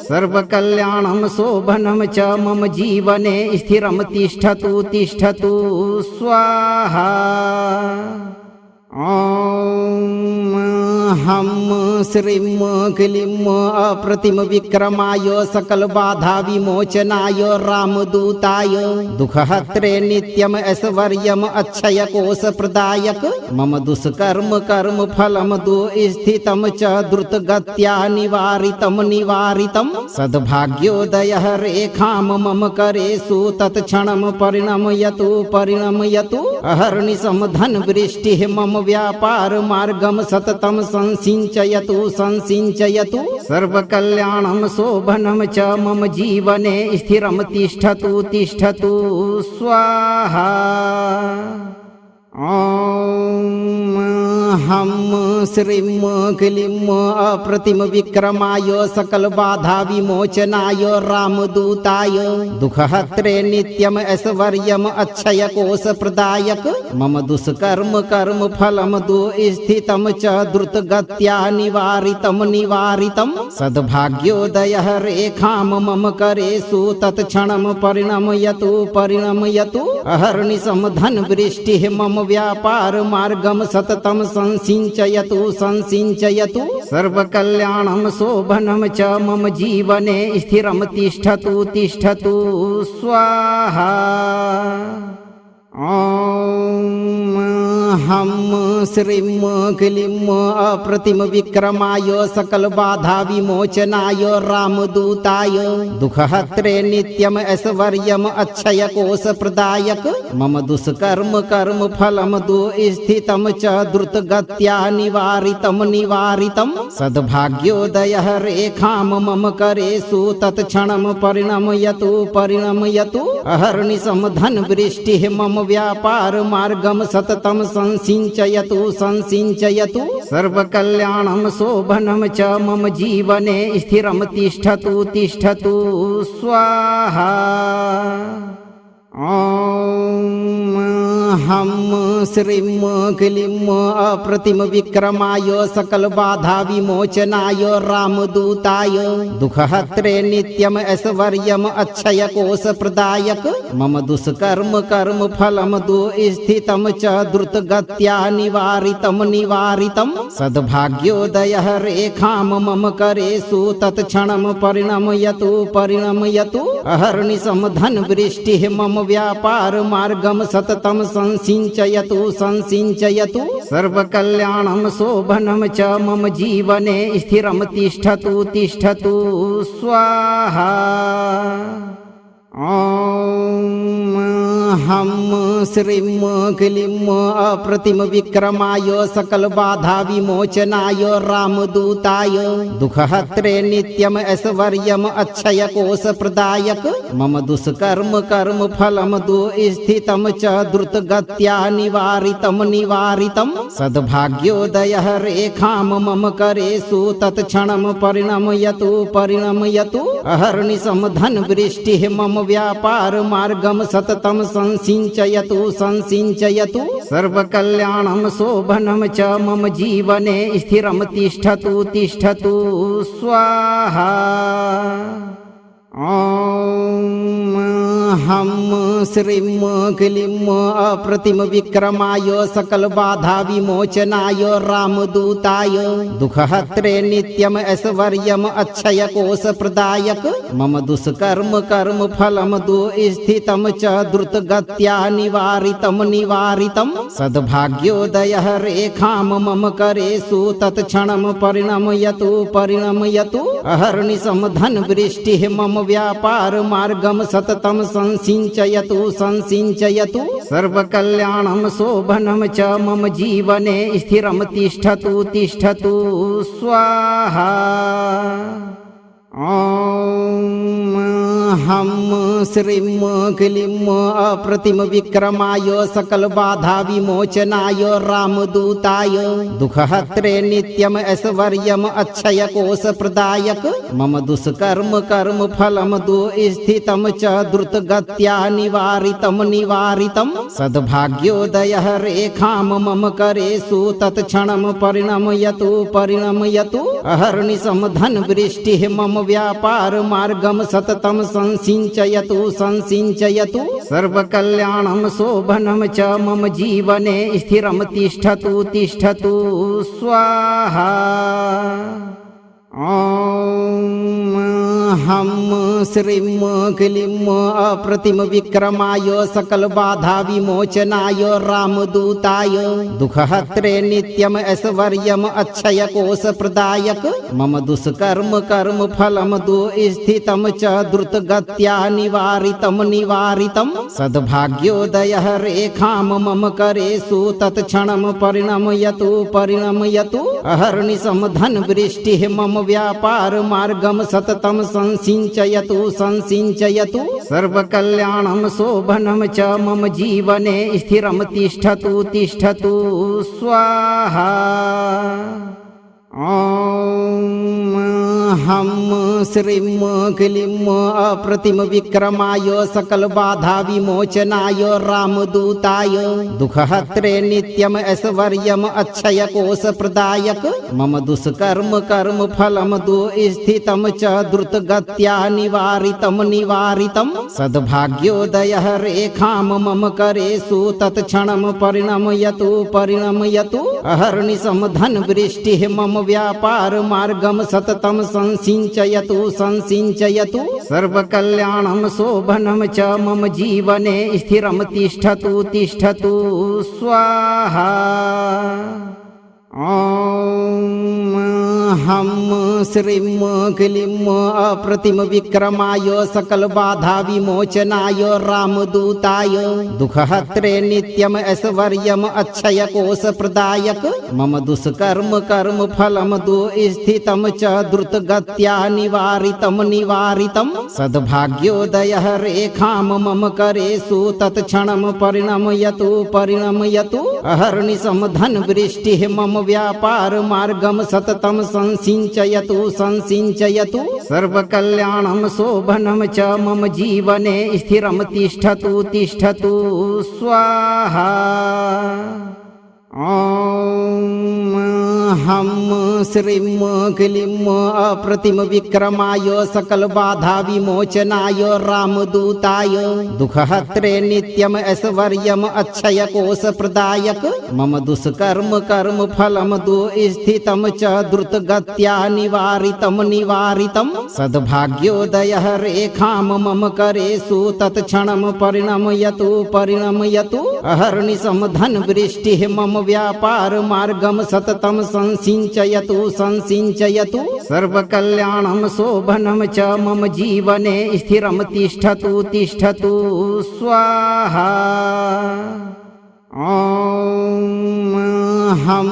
सर्वकल्याणम शोभनम च मम जीवने स्थिरम तिष्ठतु स्वाहा। ॐ हम श्रीं क्लीं अप्रतिम विक्रमाय सकल बाधा विमोचनाय रामदूताय दुःखहत्रे नित्यम ऐश्वर्यम अक्षय कोश प्रदायक मम दुष्कर्म कर्म फलम दुस्थितम च द्रुत गत्या निवारितम सद्भाग्योदय रेखाम मम करेषु तत्क्षणम परिणमयतु अहर्निशम धन वृष्टि मम व्यापार मार्गम सततम संसिंचयतु सर्वकल्याणम शोभनम च मम जीवने स्थिरम तिष्ठतु स्वाहा। ॐ हम श्रीं क्लीं अप्रतिम विक्रमाय सकल बाधा विमोचनाय रामदूताय दुःखहत्रे नित्यम ऐश्वर्यम अक्षय कोश प्रदायक मम दुष्कर्म कर्म फलम दुस्थितम च द्रुत गत्या निवारितम सद्भाग्योदय रेखाम मम करेषु तत्क्षणम परिणमयतु अहर्निशम धन वृष्टि मम व्यापार मार्गम सततम संसिंचयतु सर्वकल्याणम शोभनम च मम जीवने स्थिरम तिष्ठतु स्वाहा। ॐ हम श्रीं क्लीं अप्रतिम विक्रमाय सकल बाधा विमोचनाय रामदूताय दुःखहत्रे नित्यम ऐश्वर्यम अक्षय कोश प्रदायक मम दुष्कर्म कर्म फलम दुस्थितम च द्रुत गत्या निवारितम सद्भाग्योदय रेखाम मम करेषु तत्क्षणम परिणमयतु अहर्निशम धन वृष्टि मम व्यापार मार्गम सततम संसिंचयतु सर्वकल्याणम शोभनम च मम जीवने स्थिरम तिष्ठतु स्वाहा। ॐ हम श्रीं क्लीं अप्रतिम विक्रमाय सकल बाधा विमोचनाय रामदूताय दुःखहत्रे नित्यम ऐश्वर्यम अक्षय कोश प्रदायक मम दुष्कर्म कर्म फलम दुस्थितम च द्रुत गत्या निवारितम सद्भाग्योदय रेखाम मम करेषु तत्क्षणम परिणमयतु अहर्निशम धन वृष्टि मम व्यापार मार्गम सततम संसिंचयतु सर्वकल्याणम शोभनम च मम जीवने स्थिरम तिष्ठतु स्वाहा। ॐ हम श्रीं क्लीं अप्रतिम विक्रमाय सकल बाधा विमोचनाय रामदूताय दुःखहत्रे नित्यम ऐश्वर्यम अक्षय कोश प्रदायक मम दुष्कर्म कर्म फलम दुस्थितम च द्रुत गत्या निवारितम सद्भाग्योदय रेखाम मम करेषु तत्क्षणम परिणमयतु अहर्निशम धन वृष्टि मम व्यापार मार्गम सततम संसिंचयतु संसिञ्चयतु सर्वकल्याणं शोभनं च मम जीवने स्थिरं तिष्ठतु तिष्ठतु स्वाहा। ॐ हं श्रीं क्लीं अप्रतिम विक्रमाय सकल बाधा विमोचनाय रामदूताय दुःखहत्रे नित्यम ऐश्वर्यम अक्षय कोश प्रदायक मम दुष्कर्म कर्म फलम दुःस्थितं च द्रुतगत्या निवारितं निवारितं सद्भाग्योदयः रेखां मम करेषु तत्क्षणं परिणमयतु परिणमयतु अहर्निशं धनवृष्टिः मम व्यापार मार्गम सततं संसिञ्चयतु संसिञ्चयतु सर्वकल्याणं शोभनं च मम जीवने स्थिरं तिष्ठतु तिष्ठतु स्वाहा। ॐ हं श्रीं क्लीं अप्रतिम विक्रमाय सकल बाधा विमोचनाय रामदूताय दुःखहत्रे नित्यम ऐश्वर्यम अक्षय कोश प्रदायक मम दुष्कर्म कर्म फलम दुःस्थितं च द्रुतगत्या निवारितं निवारितं सद्भाग्योदयः रेखां मम करेषु तत्क्षणं परिणमयतु परिणमयतु अहर्निशं धनवृष्टिः मम व्यापार मार्गम सततं संसिञ्चयतु संसिञ्चयतु सर्वकल्याणं शोभनं च मम जीवने स्थिरं तिष्ठतु तिष्ठतु स्वाहा। ॐ हं श्रीं क्लीं अप्रतिम विक्रमाय सकल बाधा विमोचनाय रामदूताय दुःखहत्रे नित्यम ऐश्वर्यम अक्षय कोश प्रदायक मम दुष्कर्म कर्म फलम दुःस्थितं च द्रुतगत्या निवारितं निवारितं सद्भाग्योदयः रेखां मम करेषु तत्क्षणं परिणमयतु परिणमयतु अहर्निशं धनवृष्टिः मम व्यापार मार्गम सततं संसिञ्चयतु संसिञ्चयतु सर्वकल्याणं शोभनं च मम जीवने स्थिरं तिष्ठतु तिष्ठतु स्वाहा। ॐ हं श्रीं क्लीं अप्रतिम विक्रमाय सकल बाधा विमोचनाय रामदूताय दुःखहत्रे नित्यम ऐश्वर्यम अक्षय कोश प्रदायक मम दुष्कर्म कर्म फलम दुःस्थितं च द्रुतगत्या निवारितं निवारितं सद्भाग्योदयः रेखां मम करेषु तत्क्षणं परिणमयतु परिणमयतु अहर्निशं धनवृष्टिः मम व्यापार मार्गम सततं संसिञ्चयतु संसिञ्चयतु सर्वकल्याणं शोभनं च मम जीवने स्थिरं तिष्ठतु तिष्ठतु स्वाहा। ॐ हं श्रीं क्लीं अप्रतिम विक्रमाय सकल बाधा विमोचनाय रामदूताय दुःखहत्रे नित्यम ऐश्वर्यम अक्षय कोश प्रदायक मम दुष्कर्म कर्म फलम दुःस्थितं च द्रुतगत्या निवारितं निवारितं सद्भाग्योदयः रेखां मम करेषु तत्क्षणं परिणमयतु परिणमयतु अहर्निशं धनवृष्टिः मम व्यापार मार्गम सततं संसिञ्चयतु संसिञ्चयतु सर्वकल्याणं शोभनं च मम जीवने स्थिरं तिष्ठतु तिष्ठतु स्वाहा। ॐ हं श्रीं क्लीं अप्रतिम विक्रमाय सकल बाधा विमोचनाय रामदूताय दुःखहत्रे नित्यम ऐश्वर्यम अक्षय कोश प्रदायक मम दुष्कर्म कर्म फलम दुःस्थितं च द्रुतगत्या निवारितं निवारितं सद्भाग्योदयः रेखां मम करेषु तत्क्षणं परिणमयतु परिणमयतु अहर्निशं धनवृष्टिः मम व्यापार मार्गम सततं संसिञ्चयतु संसिञ्चयतु सर्वकल्याणं शोभनं च मम जीवने स्थिरं तिष्ठतु तिष्ठतु स्वाहा। ॐ हं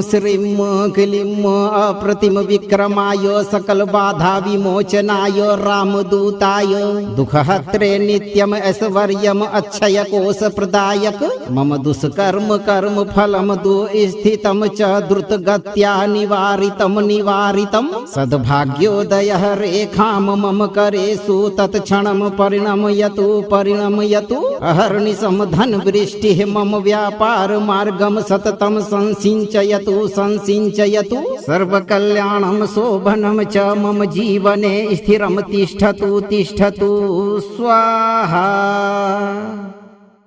श्रीं क्लीं अप्रतिम विक्रमाय सकल बाधा विमोचनाय रामदूताय दुःखहत्रे नित्यम ऐश्वर्यम अक्षय कोश प्रदायक मम दुष्कर्म कर्म फलम दुःस्थितं च द्रुतगत्या निवारितं निवारितं सद्भाग्योदयः रेखां मम करेषु तत्क्षणं परिणमयतु परिणमयतु अहर्निशं धनवृष्टिः मम व्यापार मार्गं सततं संसिञ्चयतु संसिञ्चयतु सर्वकल्याणं शोभनं च मम जीवने स्थिरं तिष्ठतु तिष्ठतु स्वाहा।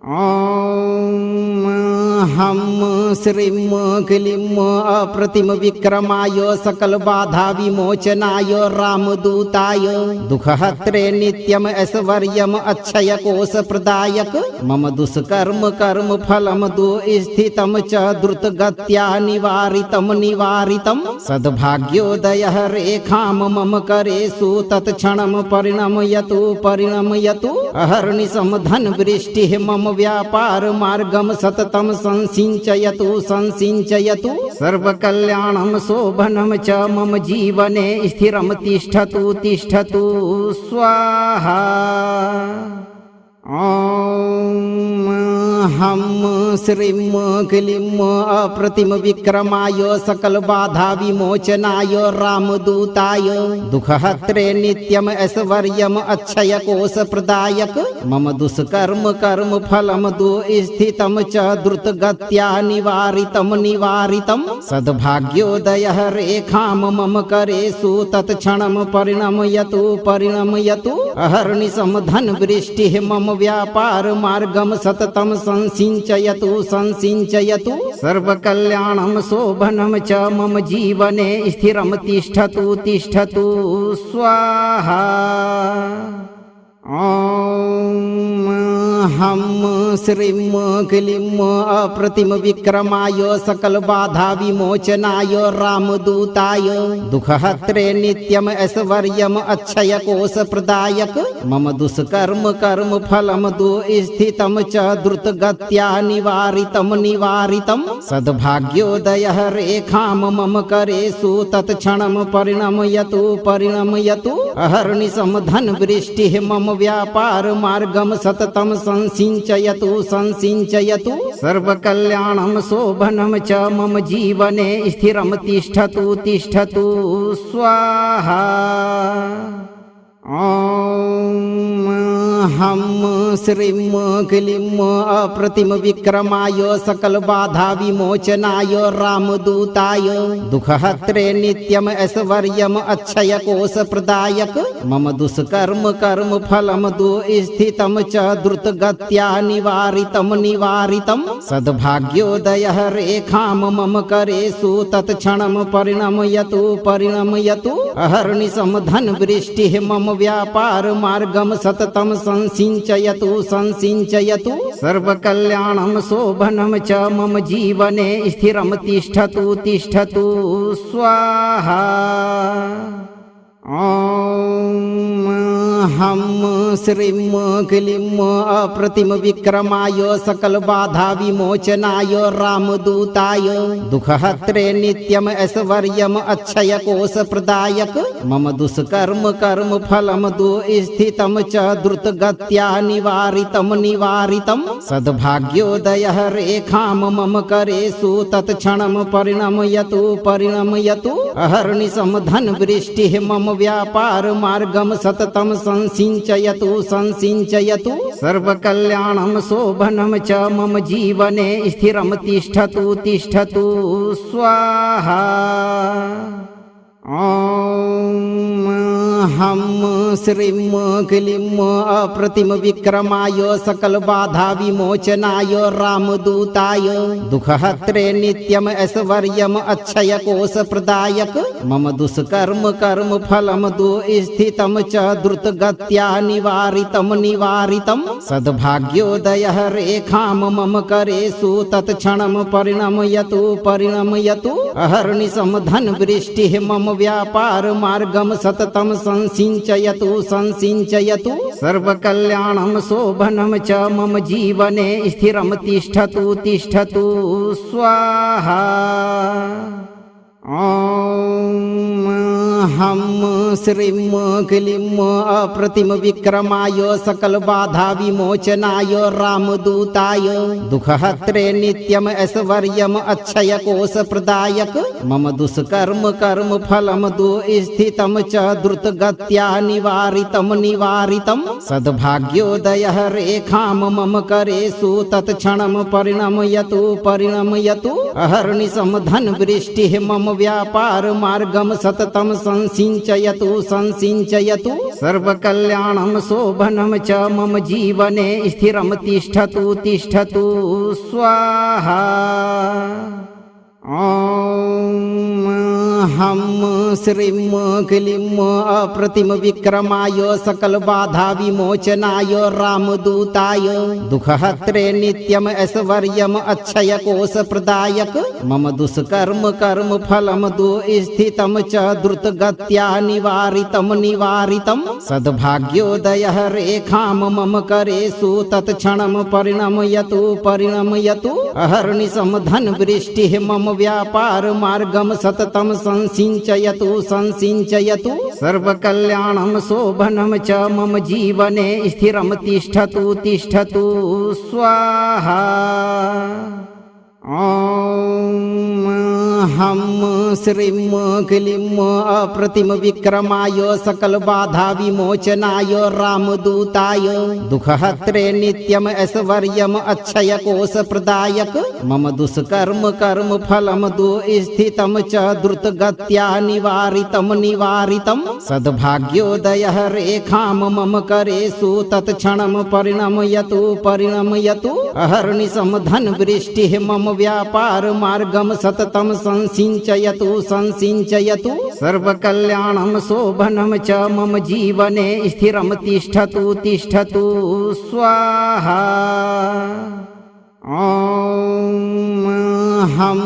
ॐ हम श्रीं क्लीं अप्रतिम विक्रमाय सकल बाधा विमोचनाय रामदूताय दुःखहत्रे नित्यम ऐश्वर्यम अक्षय कोश प्रदायक मम दुष्कर्म कर्म फलम दुःस्थितं च द्रुतगत्या निवारितं निवारितं सद्भाग्योदयः रेखां मम करेषु तत्क्षणं परिणमयतु परिणमयतु अहर्निशं धनवृष्टिः मम व्यापार मार्गं सततं संसिञ्चयतु संसिञ्चयतु सर्वकल्याणं शोभनं च मम जीवने स्थिरं तिष्ठतु तिष्ठतु स्वाहा। ॐ हम श्रीं क्लीं अप्रतिम विक्रमाय सकल बाधा विमोचनाय रामदूताय दुःखहत्रे नित्यम ऐश्वर्यम अक्षय कोश प्रदायक मम दुष्कर्म कर्म फलम दुःस्थितं च द्रुतगत्या निवारितं निवारितं सद्भाग्योदयः रेखां मम करेषु तत्क्षणं परिणमयतु परिणमयतु अहर्निशं धनवृष्टिः मम व्यापार मार्गं सततं संसिञ्चयतु संसिञ्चयतु सर्वकल्याणं शोभनं च मम जीवने स्थिरं तिष्ठतु तिष्ठतु स्वाहा। ॐ हम श्रीं क्लीं अप्रतिम विक्रमाय सकल बाधा विमोचनाय रामदूताय दुःखहत्रे नित्यम ऐश्वर्यम अक्षय कोश प्रदायक मम दुष्कर्म कर्म फलम दुःस्थितं च द्रुतगत्या निवारितं निवारितं सद्भाग्योदयः रेखां मम करेषु तत्क्षणं परिणमयतु परिणमयतु अहर्निशं धनवृष्टिः मम व्यापार मार्गं सततं संसिञ्चयतु संसिञ्चयतु सर्वकल्याणं शोभनं च मम जीवने स्थिरं तिष्ठतु तिष्ठतु स्वाहा। ॐ हम श्रीं क्लीं अप्रतिम विक्रमाय सकल बाधा विमोचनाय रामदूताय दुःखहत्रे नित्यम ऐश्वर्यम अक्षय कोश प्रदायक मम दुष्कर्म कर्म फलम दुःस्थितं च द्रुतगत्या निवारितं निवारितं सद्भाग्योदयः रेखां मम करेषु तत्क्षणं परिणमयतु परिणमयतु अहर्निशं धनवृष्टिः मम व्यापार मार्गं सततं संसिञ्चयतु संसिञ्चयतु सर्वकल्याणं शोभनं च मम जीवने स्थिरं तिष्ठतु तिष्ठतु स्वाहा। ॐ हम श्रीं क्लीं अप्रतिम विक्रमाय सकल बाधा विमोचनाय रामदूताय दुःखहत्रे नित्यम ऐश्वर्यम अक्षय कोश प्रदायक मम दुष्कर्म कर्म फलम दुःस्थितं च द्रुतगत्या निवारितं निवारितं सद्भाग्योदयः रेखां मम करेषु तत्क्षणं परिणमयतु परिणमयतु अहर्निशं धनवृष्टिः मम व्यापार मार्गं सततं संसिञ्चयतु संसिञ्चयतु सर्वकल्याणं शोभनं च मम जीवने स्थिरं तिष्ठतु तिष्ठतु स्वाहा। ॐ हम श्रीं क्लीं अप्रतिम विक्रमाय सकल बाधा विमोचनाय रामदूताय दुःखहत्रे नित्यम ऐश्वर्यम अक्षय कोश प्रदायक मम दुष्कर्म कर्म फलम दुःस्थितं च द्रुतगत्या निवारितं निवारितं सद्भाग्योदयः रेखां मम करेषु तत्क्षणं परिणमयतु परिणमयतु अहर्निशं धनवृष्टिः मम व्यापार मार्गं सततं संसिञ्चयतु संसिञ्चयतु सर्वकल्याणं शोभनं च मम जीवने स्थिरं तिष्ठतु तिष्ठतु स्वाहा। ॐ हम श्रीं क्लीं अप्रतिम विक्रमाय सकल बाधा विमोचनाय रामदूताय दुःखहत्रे नित्यम ऐश्वर्यम अक्षय कोश प्रदायक मम दुष्कर्म कर्म फलम दुस्थितम च द्रुत गत्या निवारितम निवारितम सद्भाग्योदय रेखाम मम करेषु तत्क्षणम परिणमयतु अहर्निशम धन वृष्टि मम व्यापार मार्गम सततम संसिंचयतु सर्वकल्याणम शोभनम च मम जीवने स्थिरम तिष्ठतु स्वाहा। ॐ हम श्रीं क्लीं अप्रतिम विक्रमाय सकल बाधा विमोचनाय रामदूताय दुःखहत्रे नित्यम ऐश्वर्यम अक्षय कोश प्रदायक मम दुष्कर्म कर्म फलम दुस्थितम च द्रुत गत्या निवारितम सद्भाग्योदय रेखाम मम करेषु तत्क्षणम परिणमयतु अहर्निशम धन वृष्टि मम व्यापार मार्गम सततम संसिंचयतु सर्वकल्याणम शोभनम च मम जीवने स्थिरम तिष्ठतु स्वाहा। ॐ हम श्रीं क्लीं अप्रतिम विक्रमाय सकल बाधा विमोचनाय रामदूताय दुःखहत्रे नित्यम ऐश्वर्यम अक्षय कोश प्रदायक मम दुष्कर्म कर्म फलम दुस्थितम च द्रुत गत्या निवारितम सद्भाग्योदय रेखाम मम करेषु तत्क्षणम परिणमयतु अहर्निशम धन वृष्टि मम व्यापार मार्गम सततम संसिंचयतु सर्वकल्याणम शोभनम च मम जीवने स्थिरम तिष्ठतु स्वाहा। ॐ हम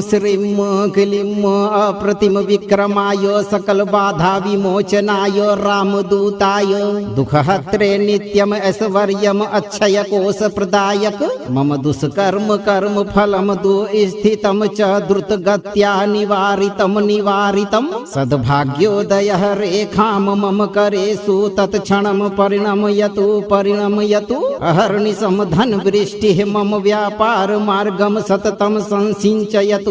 श्रीं क्लीं अप्रतिम विक्रमाय सकल बाधा विमोचनाय रामदूताय दुःखहत्रे नित्यम ऐश्वर्यम अक्षय कोश प्रदायक मम दुष्कर्म कर्म फलम दुस्थितम च द्रुत गत्या निवारितम सद्भाग्योदय रेखाम मम करेषु तत्क्षणम परिणमयतु अहर्निशम धन वृष्टि मम व्यापार मार्गम सततम संसिंचयतु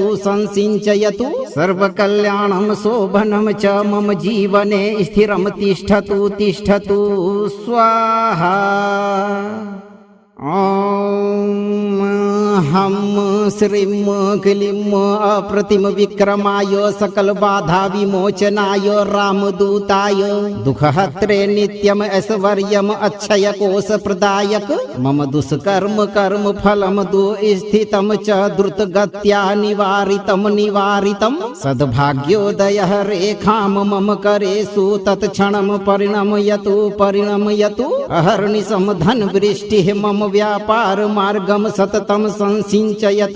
सर्वकल्याणम शोभनम च मम जीवने स्थिरम तिष्ठतु स्वाहा। ॐ हम श्रीं क्लीं अप्रतिम विक्रमाय सकल बाधा विमोचनाय रामदूताय दुःखहत्रे नित्यम ऐश्वर्यम अक्षय कोश प्रदायक मम दुष्कर्म कर्म फलम दुस्थितम च द्रुत गत्या निवारितम सद्भाग्योदय रेखाम मम करेषु तत्क्षणम परिणमयतु अहर्निशम धन वृष्टि मम व्यापार मार्गम सततम संसिंचयतु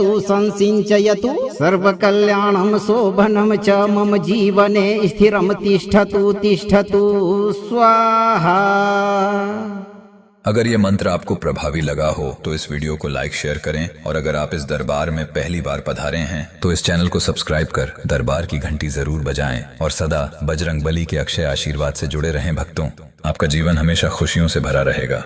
सर्वकल्याणम शोभनम च मम जीवने स्थिरम तिष्ठतु स्वाहा। अगर ये मंत्र आपको प्रभावी लगा हो तो इस वीडियो को लाइक शेयर करें, और अगर आप इस दरबार में पहली बार पधारे हैं तो इस चैनल को सब्सक्राइब कर दरबार की घंटी जरूर बजाएं, और सदा बजरंग बली के अक्षय आशीर्वाद से जुड़े रहें। भक्तों, आपका जीवन हमेशा खुशियों से भरा रहेगा।